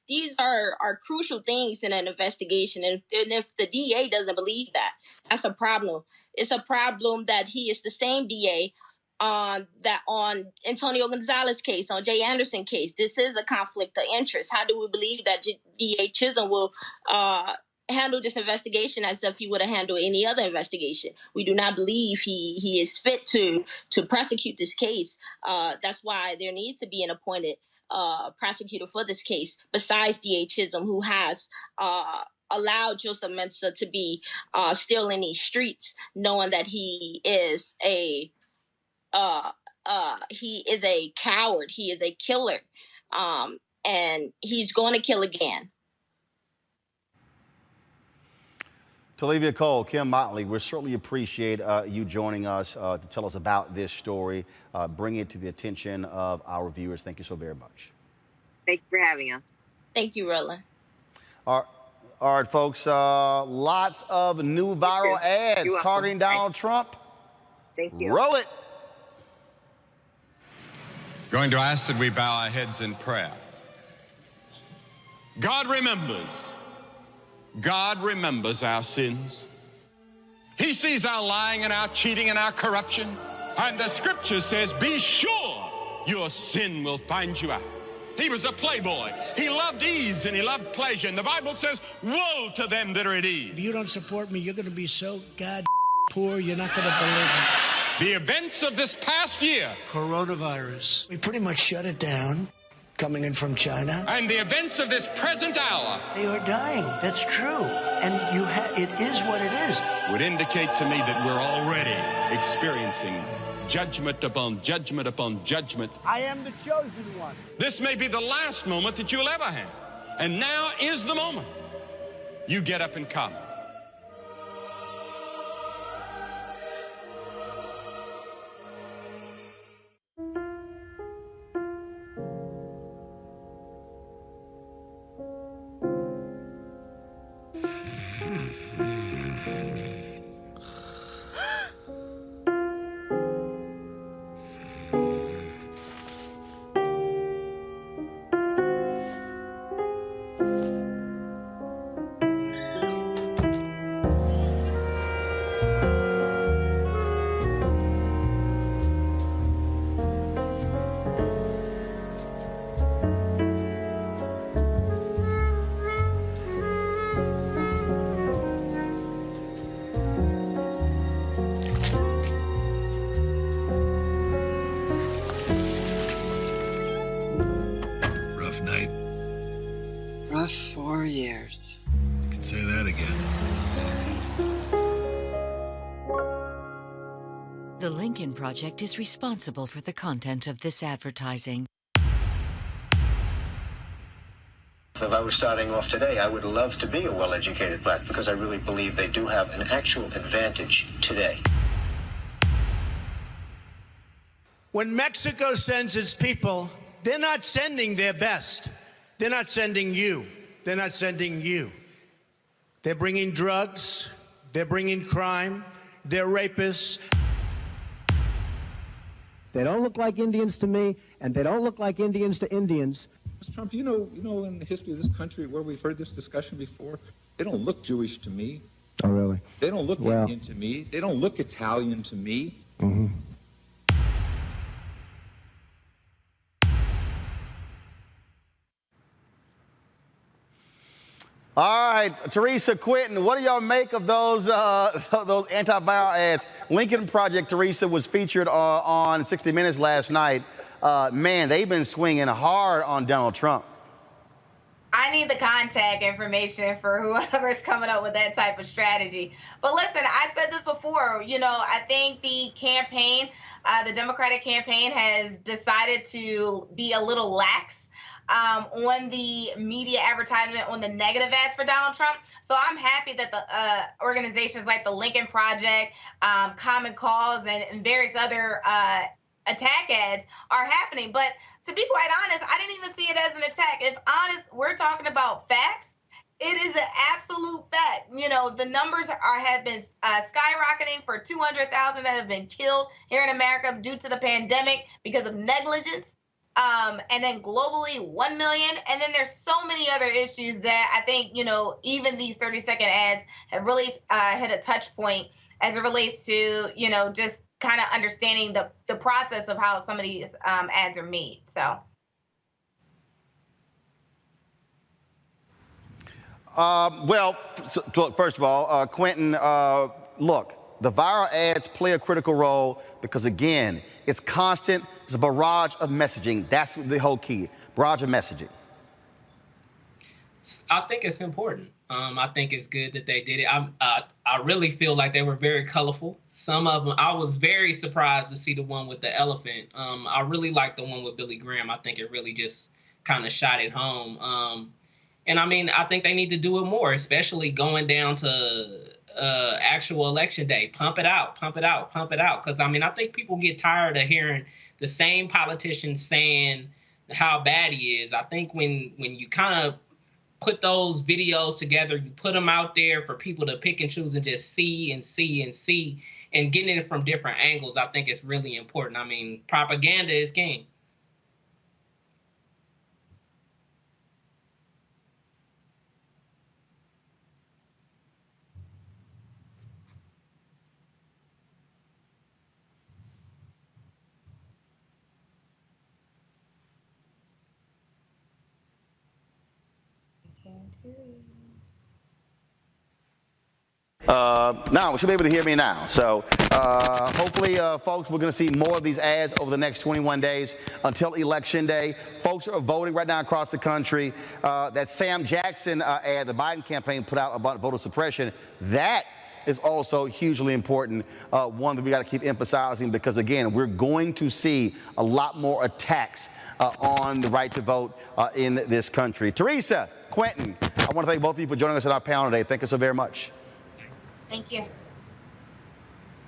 These are crucial things in an investigation. And if the DA doesn't believe that, that's a problem. It's a problem that he is the same DA that on Antonio Gonzalez case, on Jay Anderson case. This is a conflict of interest. How do we believe that DA Chisholm will handle this investigation as if he would have handled any other investigation? We do not believe he is fit to prosecute this case. That's why there needs to be an appointed prosecutor for this case, besides DA Chisholm, who has allowed Joseph Mensah to be still in these streets, knowing that he is a coward, he is a killer, and he's going to kill again. Talivia Cole, Kim Motley, we certainly appreciate you joining us to tell us about this story, bring it to the attention of our viewers. Thank you so very much. Thank you for having us. Thank you, Roland. All right, folks, lots of new viral ads targeting Donald Trump. Thank you. Roll it. Going to ask that we bow our heads in prayer. God remembers our sins. He sees our lying and our cheating and our corruption. And the scripture says, be sure your sin will find you out. He was a playboy. He loved ease and he loved pleasure. And the Bible says, woe to them that are at ease. If you don't support me, you're going to be so poor, you're not going to believe it. The events of this past year. Coronavirus. We pretty much shut it down. Coming in from China. And the events of this present hour. They are dying. That's true. And it is what it is. Would indicate to me that we're already experiencing judgment upon judgment upon judgment. I am the chosen one. This may be the last moment that you'll ever have. And now is the moment. You get up and come. rough night. Rough 4 years. You can say that again. The Lincoln Project is responsible for the content of this advertising. If I was starting off today, I would love to be a well-educated black because I really believe they do have an actual advantage today. When Mexico sends its people, they're not sending their best. They're not sending you. They're not sending you. They're bringing drugs. They're bringing crime. They're rapists. They don't look like Indians to me, and they don't look like Indians to Indians. Mr. Trump, you know, in the history of this country where we've heard this discussion before, they don't look Jewish to me. Oh, really? They don't look Indian to me. They don't look Italian to me. Mm-hmm. All right, Teresa, Quentin, what do y'all make of those antiviral ads? Lincoln Project, Teresa, was featured on 60 Minutes last night. Man, they've been swinging hard on Donald Trump. I need the contact information for whoever's coming up with that type of strategy. But listen, I said this before, you know, I think the campaign, the Democratic campaign has decided to be a little lax on the media advertisement, on the negative ads for Donald Trump. So I'm happy that the organizations like the Lincoln Project, Common Cause, and various other attack ads are happening. But to be quite honest, I didn't even see it as an attack. If honest, we're talking about facts. It is an absolute fact. You know, the numbers have been skyrocketing for 200,000 that have been killed here in America due to the pandemic because of negligence. And then globally, 1 million. And then there's so many other issues that I think, you know, even these 30-second ads have really hit a touch point as it relates to, you know, just kind of understanding the process of how some of these ads are made. So. Well, look, first of all, Quentin, look, the viral ads play a critical role because, again, it's constant. It's a barrage of messaging. That's the whole key, barrage of messaging. I think it's important. I think it's good that they did it. I really feel like they were very colorful. Some of them, I was very surprised to see the one with the elephant. I really liked the one with Billy Graham. I think it really just kind of shot it home. And I mean, I think they need to do it more, especially going down to actual election day. Pump it out, pump it out, pump it out. Because, I mean, I think people get tired of hearing the same politicians saying how bad he is. I think when you kind of put those videos together, you put them out there for people to pick and choose and just see and see and see and getting it from different angles, I think it's really important. I mean, propaganda is king. Now, we should be able to hear me now. So hopefully, folks, we're going to see more of these ads over the next 21 days until Election Day. Folks are voting right now across the country. That Sam Jackson ad the Biden campaign put out about voter suppression, that is also hugely important, one that we got to keep emphasizing because, again, we're going to see a lot more attacks on the right to vote in this country. Teresa, Quentin, I want to thank both of you for joining us at our panel today. Thank you so very much. Thank you.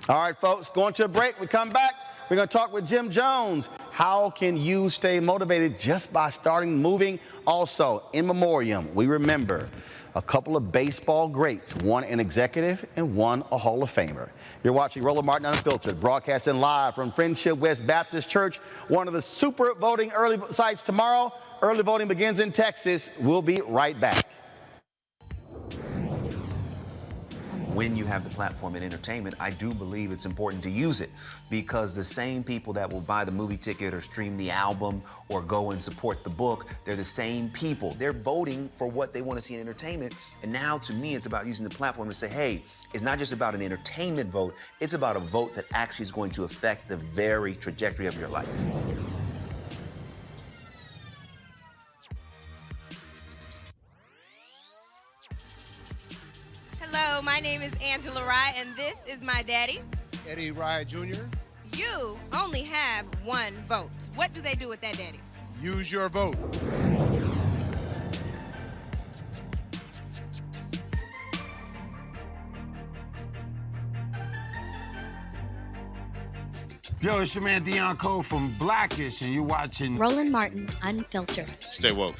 All right, folks, going to a break. We come back. We're going to talk with Jim Jones. How can you stay motivated just by starting moving? Also, in memoriam, we remember a couple of baseball greats, one an executive and one a Hall of Famer. You're watching Roland Martin Unfiltered, broadcasting live from Friendship West Baptist Church, one of the super voting early sites tomorrow. Early voting begins in Texas. We'll be right back. When you have the platform in entertainment, I do believe it's important to use it because the same people that will buy the movie ticket or stream the album or go and support the book, they're the same people. They're voting for what they want to see in entertainment. And now, to me, it's about using the platform to say, hey, it's not just about an entertainment vote, it's about a vote that actually is going to affect the very trajectory of your life. Hello, my name is Angela Rye, and this is my daddy. Eddie Rye Jr., You only have one vote. What do they do with that, daddy? use your vote. Yo, it's your man Dion Cole from Blackish, and you're watching Roland Martin, Unfiltered. Stay woke.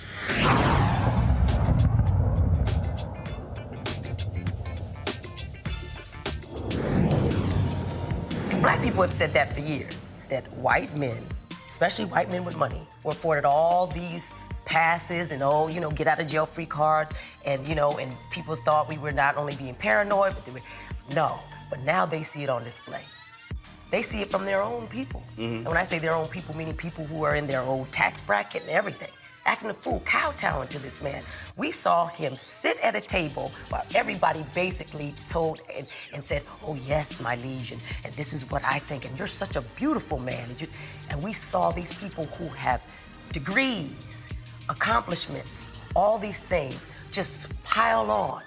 Black people have said that for years, that white men, especially white men with money, were afforded all these passes and, get out of jail free cards. And, and people thought we were not only being paranoid, but they were, no. But now they see it on display. They see it from their own people. And when I say their own people, meaning people who are in their own tax bracket and everything, acting a fool, kowtowing to this man. We saw him sit at a table while everybody basically told and said, oh yes, my liege, and this is what I think, and you're such a beautiful man. And we saw these people who have degrees, accomplishments, all these things just pile on.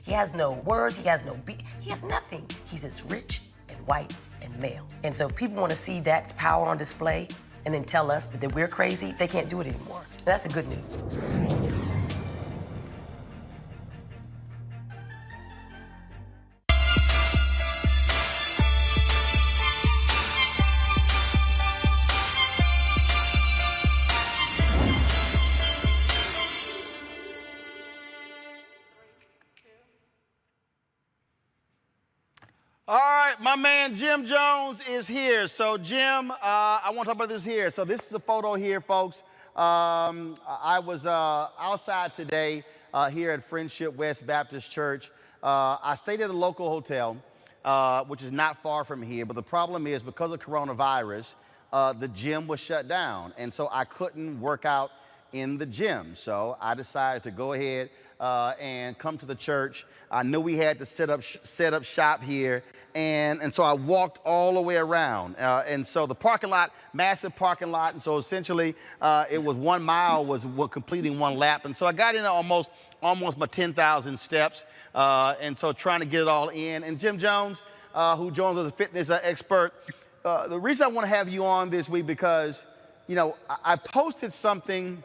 He has no words, he has no he has nothing. He's just rich and white and male. And so people want to see that power on display and then tell us that we're crazy. They can't do it anymore. That's the good news. All right, my man Jim Jones is here. So Jim, I want to talk about this here. So this is a photo here, folks. I was outside today here at Friendship West Baptist Church. I stayed at a local hotel, which is not far from here. But the problem is because of coronavirus, the gym was shut down. And so I couldn't work out in the gym. So I decided to go ahead and come to the church. I knew we had to set up shop here, and so I walked all the way around. And so the parking lot, massive parking lot, and so essentially it was 1 mile was completing one lap. And so I got in almost my 10,000 steps, and so trying to get it all in. And Jim Jones, who joins as a fitness expert, the reason I want to have you on this week because, I posted something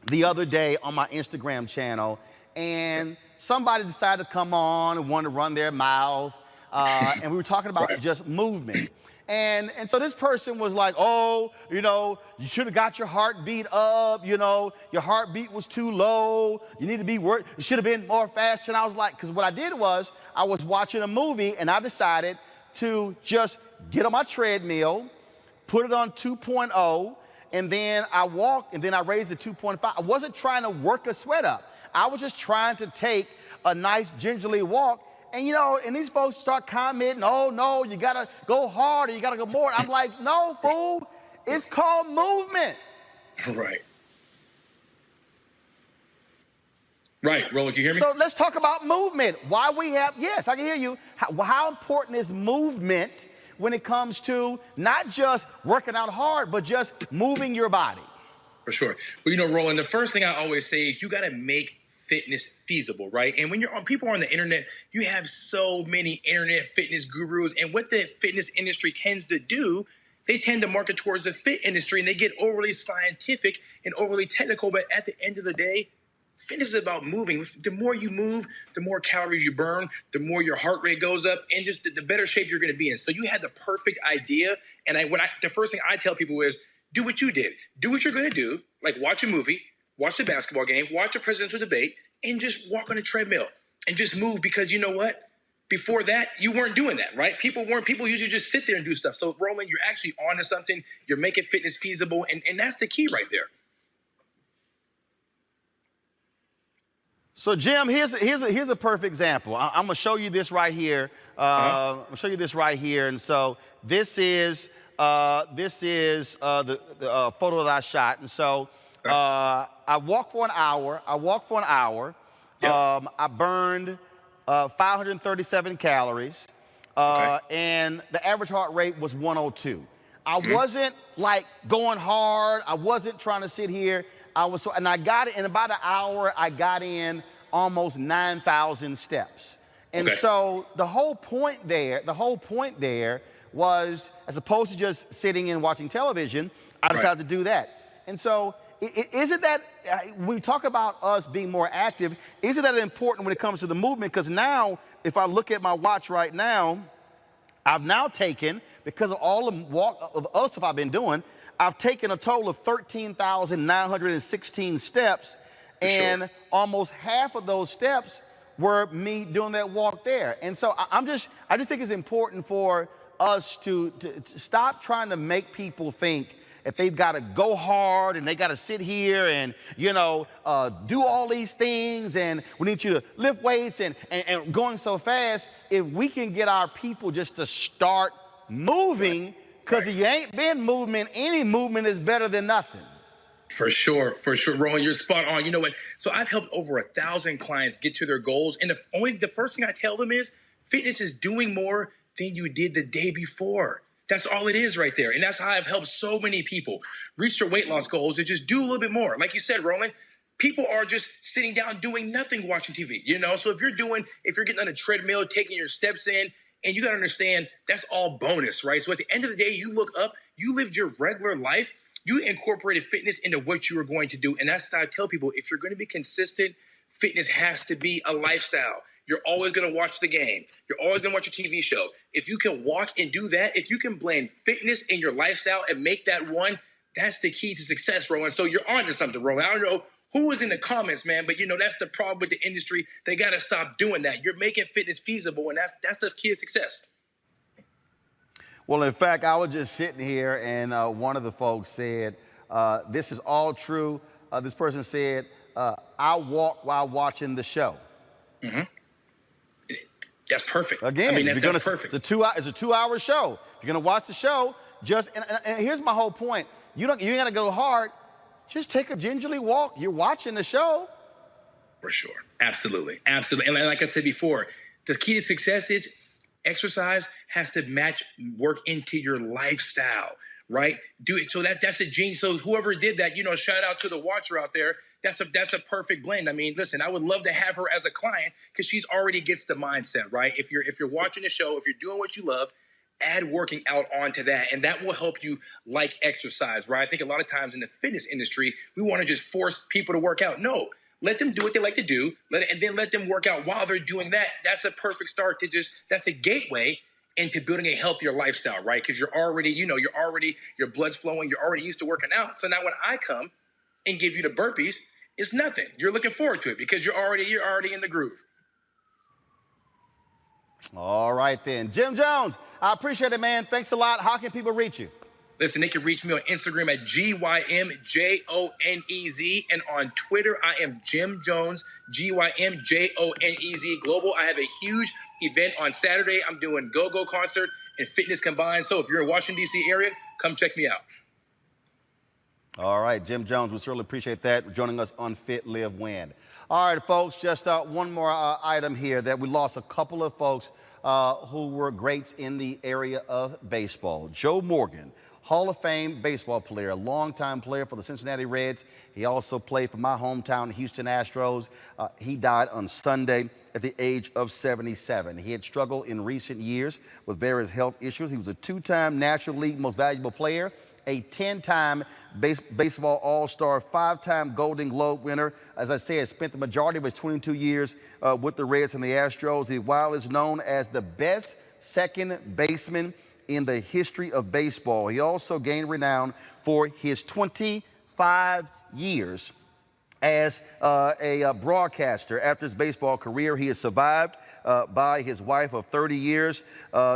the other day on my Instagram channel, and somebody decided to come on and wanted to run their mouth, and we were talking about just movement. And so this person was like, oh, you should have got your heartbeat up, your heartbeat was too low, you need to be it should have been more fast. And I was like, because what I did was I was watching a movie and I decided to just get on my treadmill, put it on 2.0, and then I walked and then I raised it to 2.5. I wasn't trying to work a sweat up. I was just trying to take a nice gingerly walk. And, and these folks start commenting, oh, no, you got to go harder, you got to go more. I'm like, no, fool, it's called movement. Right. Right, Roland, can you hear me? So let's talk about movement. Why we have, yes, I can hear you. How important is movement when it comes to not just working out hard, but just moving your body? For sure. Well, Roland, the first thing I always say is you got to make fitness feasible, right? And when people are on the internet, you have so many internet fitness gurus. And what the fitness industry tends to do, they tend to market towards the fit industry and they get overly scientific and overly technical. But at the end of the day, fitness is about moving. The more you move, the more calories you burn, the more your heart rate goes up, and just the better shape you're going to be in. So you had the perfect idea. And the first thing I tell people is, do what you did. Do what you're going to do, like watch a movie, watch the basketball game, watch a presidential debate, and just walk on a treadmill and just move because you know what? Before that, you weren't doing that, right? People usually just sit there and do stuff. So, Roland, you're actually onto something. You're making fitness feasible, and that's the key right there. So, Jim, here's a perfect example. I'm going to show you this right here. I'm going to show you this right here. And so this is the photo that I shot. And so I walked for an hour. I burned 537 calories. And the average heart rate was 102. I wasn't like going hard. I wasn't trying to sit here. And I got it in about an hour. I got in almost 9,000 steps. And so the whole point there was, as opposed to just sitting and watching television, I decided to do that. And so isn't that, when we talk about us being more active, isn't that important when it comes to the movement? Because now, if I look at my watch right now, I've now taken, because of all of other stuff I've been doing, I've taken a total of 13,916 steps, and almost half of those steps were me doing that walk there. And so I just think it's important for us to stop trying to make people think that they've got to go hard and they got to sit here and, you know, do all these things, and we need you to lift weights and going so fast. If we can get our people just to start moving, because if you ain't been moving, any movement is better than nothing. For sure, Rowan, you're spot on. You know what? So I've helped over 1,000 clients get to their goals, and the first thing I tell them is fitness is doing more than you did the day before. That's all it is right there. And that's how I've helped so many people reach their weight loss goals and just do a little bit more. Like you said, Roland, people are just sitting down doing nothing, watching TV, you know? So if you're getting on a treadmill, taking your steps in, and you got to understand that's all bonus, right? So at the end of the day, you look up, you lived your regular life, you incorporated fitness into what you were going to do. And that's how I tell people, if you're going to be consistent, fitness has to be a lifestyle. You're always going to watch the game. You're always going to watch your TV show. If you can walk and do that, if you can blend fitness in your lifestyle and make that one, that's the key to success, Rowan. So you're on to something, Rowan. I don't know who was in the comments, man, but, you know, that's the problem with the industry. They got to stop doing that. You're making fitness feasible, and that's the key to success. Well, in fact, I was just sitting here, and one of the folks said, this is all true. This person said, I walk while watching the show. Mm-hmm. That's perfect. Again, I mean, that's perfect. It's a 2-hour show. If you're going to watch the show, and here's my whole point. You ain't got to go hard. Just take a gingerly walk. You're watching the show. For sure. Absolutely. And like I said before, the key to success is exercise has to work into your lifestyle, right? Do it. So that's a genius. So whoever did that, you know, shout out to the watcher out there. That's a perfect blend. I mean, listen, I would love to have her as a client because she's already gets the mindset, right? If you're watching the show, if you're doing what you love, add working out onto that, and that will help you like exercise, right? I think a lot of times in the fitness industry, we want to just force people to work out. No, let them do what they like to do, and then let them work out while they're doing that. That's a perfect start to that's a gateway into building a healthier lifestyle, right? Because your blood's flowing, you're already used to working out. So now when I come and give you the burpees, it's nothing. You're looking forward to it because you're already in the groove. All right, then. Jim Jones, I appreciate it, man. Thanks a lot. How can people reach you? Listen, they can reach me on Instagram at GYMJONEZ, and on Twitter, I am Jim Jones, GYMJONEZ Global. I have a huge event on Saturday. I'm doing go-go concert and fitness combined. So if you're in Washington, D.C. area, come check me out. All right, Jim Jones, we certainly appreciate that, joining us on Fit, Live, Win. All right, folks, just one more item here, that we lost a couple of folks who were greats in the area of baseball. Joe Morgan, Hall of Fame baseball player, a longtime player for the Cincinnati Reds. He also played for my hometown, Houston Astros. He died on Sunday at the age of 77. He had struggled in recent years with various health issues. He was a 2-time National League Most Valuable Player, a 10-time baseball all-star, 5-time Golden Globe winner. As I said, spent the majority of his 22 years with the Reds and the Astros. He, while is known as the best second baseman in the history of baseball, he also gained renown for his 25 years as a broadcaster. After his baseball career, he is survived by his wife of 30 years,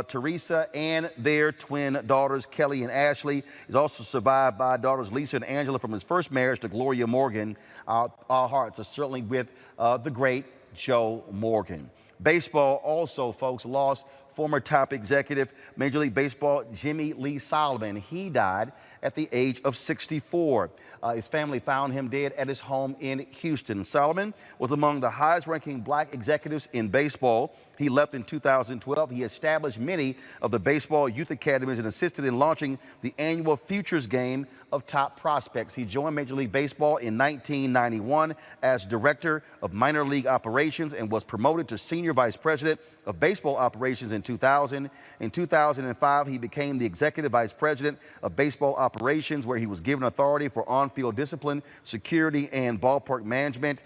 Teresa, and their twin daughters, Kelly and Ashley. He's also survived by daughters Lisa and Angela from his first marriage to Gloria Morgan. Our hearts are certainly with the great Joe Morgan. Baseball also, folks, lost former top executive, Major League Baseball, Jimmy Lee Solomon. He died at the age of 64. His family found him dead at his home in Houston. Solomon was among the highest-ranking black executives in baseball. He left in 2012. He established many of the baseball youth academies and assisted in launching the annual Futures Game of top prospects. He joined Major League Baseball in 1991 as director of minor league operations and was promoted to senior vice president of baseball operations in 2000. In 2005, he became the executive vice president of baseball operations, where he was given authority for on-field discipline, security, and ballpark management.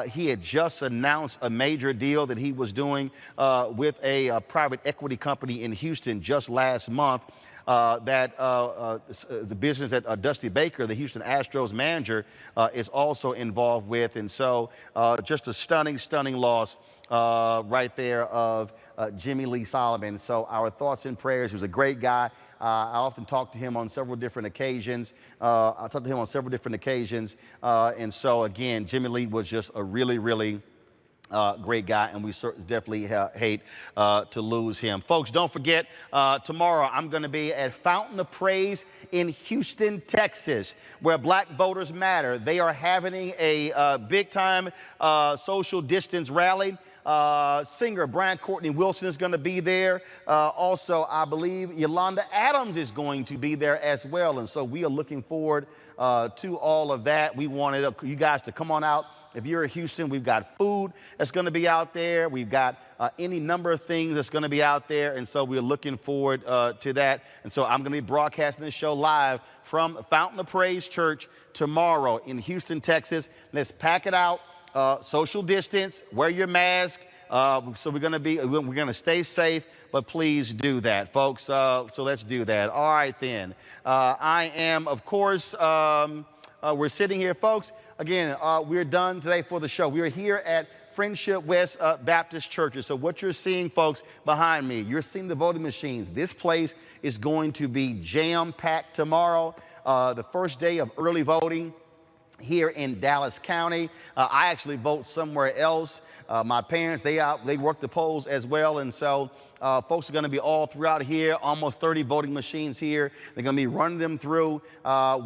He had just announced a major deal that he was doing with a private equity company in Houston just last month. The business that Dusty Baker, the Houston Astros manager, is also involved with. And so just a stunning loss right there of Jimmy Lee Solomon. So our thoughts and prayers. He was a great guy. I often talk to him on several different occasions. And so, again, Jimmy Lee was just a really great guy, and we definitely hate to lose him. Folks, don't forget, tomorrow I'm going to be at Fountain of Praise in Houston, Texas, where black voters matter. They are having a big-time social distance rally. Singer Brian Courtney Wilson is going to be there. Also, I believe Yolanda Adams is going to be there as well. And so we are looking forward to all of that. We wanted you guys to come on out. If you're in Houston, we've got food that's going to be out there. We've got any number of things that's going to be out there. And so we're looking forward to that. And so I'm going to be broadcasting this show live from Fountain of Praise Church tomorrow in Houston, Texas. Let's pack it out. Social distance, wear your mask. So we're going to stay safe, but please do that, folks. So let's do that. All right, then. I am, of course, we're sitting here, folks. Again, we're done today for the show. We are here at Friendship West Baptist Churches. So what you're seeing, folks, behind me, you're seeing the voting machines. This place is going to be jam-packed tomorrow, the first day of early voting here in Dallas County. I actually vote somewhere else. My parents, they work the polls as well, and so folks are going to be all throughout here, almost 30 voting machines here. They're going to be running them through.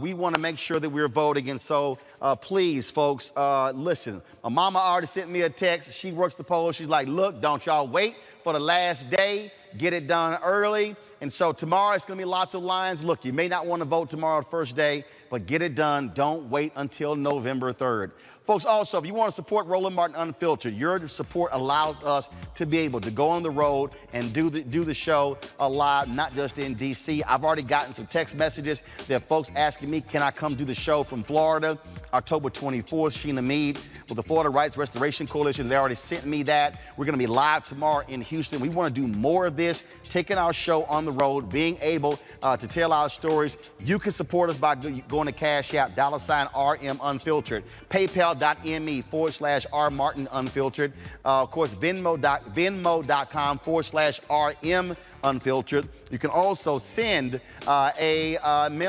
We want to make sure that we're voting, and so please, folks, listen. My mama already sent me a text. She works the polls. She's like, look, don't y'all wait for the last day. Get it done early. And so tomorrow it's going to be lots of lines. Look, you may not want to vote tomorrow, first day, but get it done. Don't wait until November 3rd. Folks, also, if you want to support Roland Martin Unfiltered, your support allows us to be able to go on the road and do the show live, not just in D.C. I've already gotten some text messages. There are folks asking me, can I come do the show from Florida? October 24th, Sheena Mead with the Florida Rights Restoration Coalition. They already sent me that. We're going to be live tomorrow in Houston. We want to do more of this, taking our show on the road, being able to tell our stories. You can support us by going to Cash App, $RM Unfiltered, PayPal.me/R Martin Unfiltered. Of course, Venmo.com/RM Unfiltered. You can also send a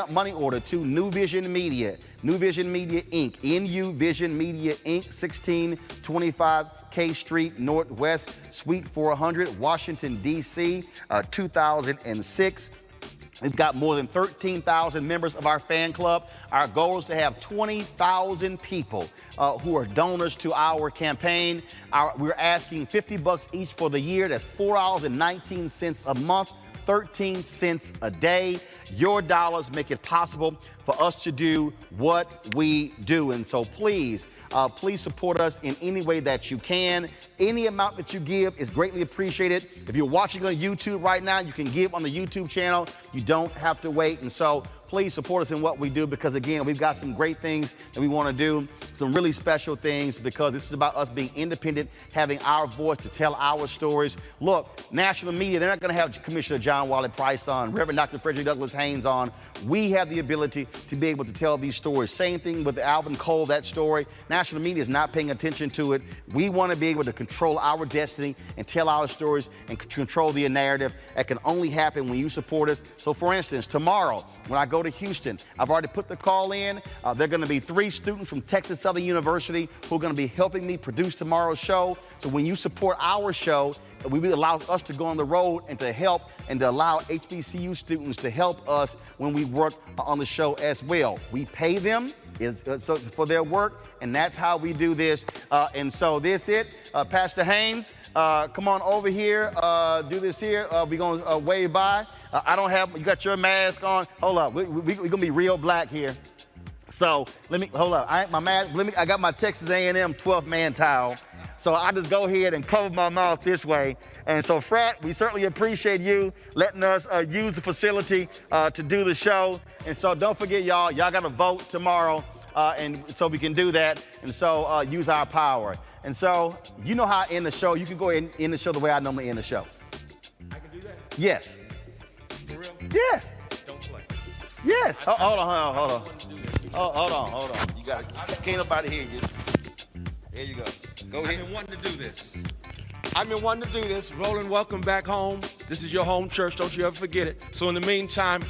money order to New Vision Media Inc. NU Vision Media Inc. 1625 K Street Northwest, Suite 400, Washington, D.C., 2006. We've got more than 13,000 members of our fan club. Our goal is to have 20,000 people who are donors to our campaign. We're asking $50 each for the year. That's $4.19 a month, 13 cents a day. Your dollars make it possible for us to do what we do. And so please support us in any way that you can. Any amount that you give is greatly appreciated. If you're watching on YouTube right now, you can give on the YouTube channel. You don't have to wait. And so please support us in what we do, because again, we've got some great things that we want to do, some really special things, because this is about us being independent, having our voice to tell our stories. Look, national media, they're not going to have Commissioner John Wiley Price on, Reverend Dr. Frederick Douglass Haynes on. We have the ability to be able to tell these stories. Same thing with Alvin Cole, that story. National media is not paying attention to it. We want to be able to control our destiny and tell our stories and control the narrative. That can only happen when you support us. So for instance, tomorrow, when I go to Houston, I've already put the call in. There are going to be 3 students from Texas Southern University who are going to be helping me produce tomorrow's show. So when you support our show, allows us to go on the road and to help and to allow HBCU students to help us when we work on the show as well. We pay them for their work, and that's how we do this. And so this it. Pastor Haynes, come on over here. Do this here. We're going to wave by. You got your mask on. Hold up. We're going to be real black here. So hold up. I got my Texas A&M 12th man towel. So I just go ahead and cover my mouth this way. And so, Frat, we certainly appreciate you letting us use the facility to do the show. And so don't forget, y'all got to vote tomorrow. And so we can do that. And so use our power. And so you know how I end the show. You can go ahead and end the show the way I normally end the show. I can do that? Yes. For real? Yes. Don't play. Yes. Hold on. Hold on. You got it. Can't nobody hear you. There you go. Go ahead. I've been wanting to do this. Roland, welcome back home. This is your home church. Don't you ever forget it. So in the meantime,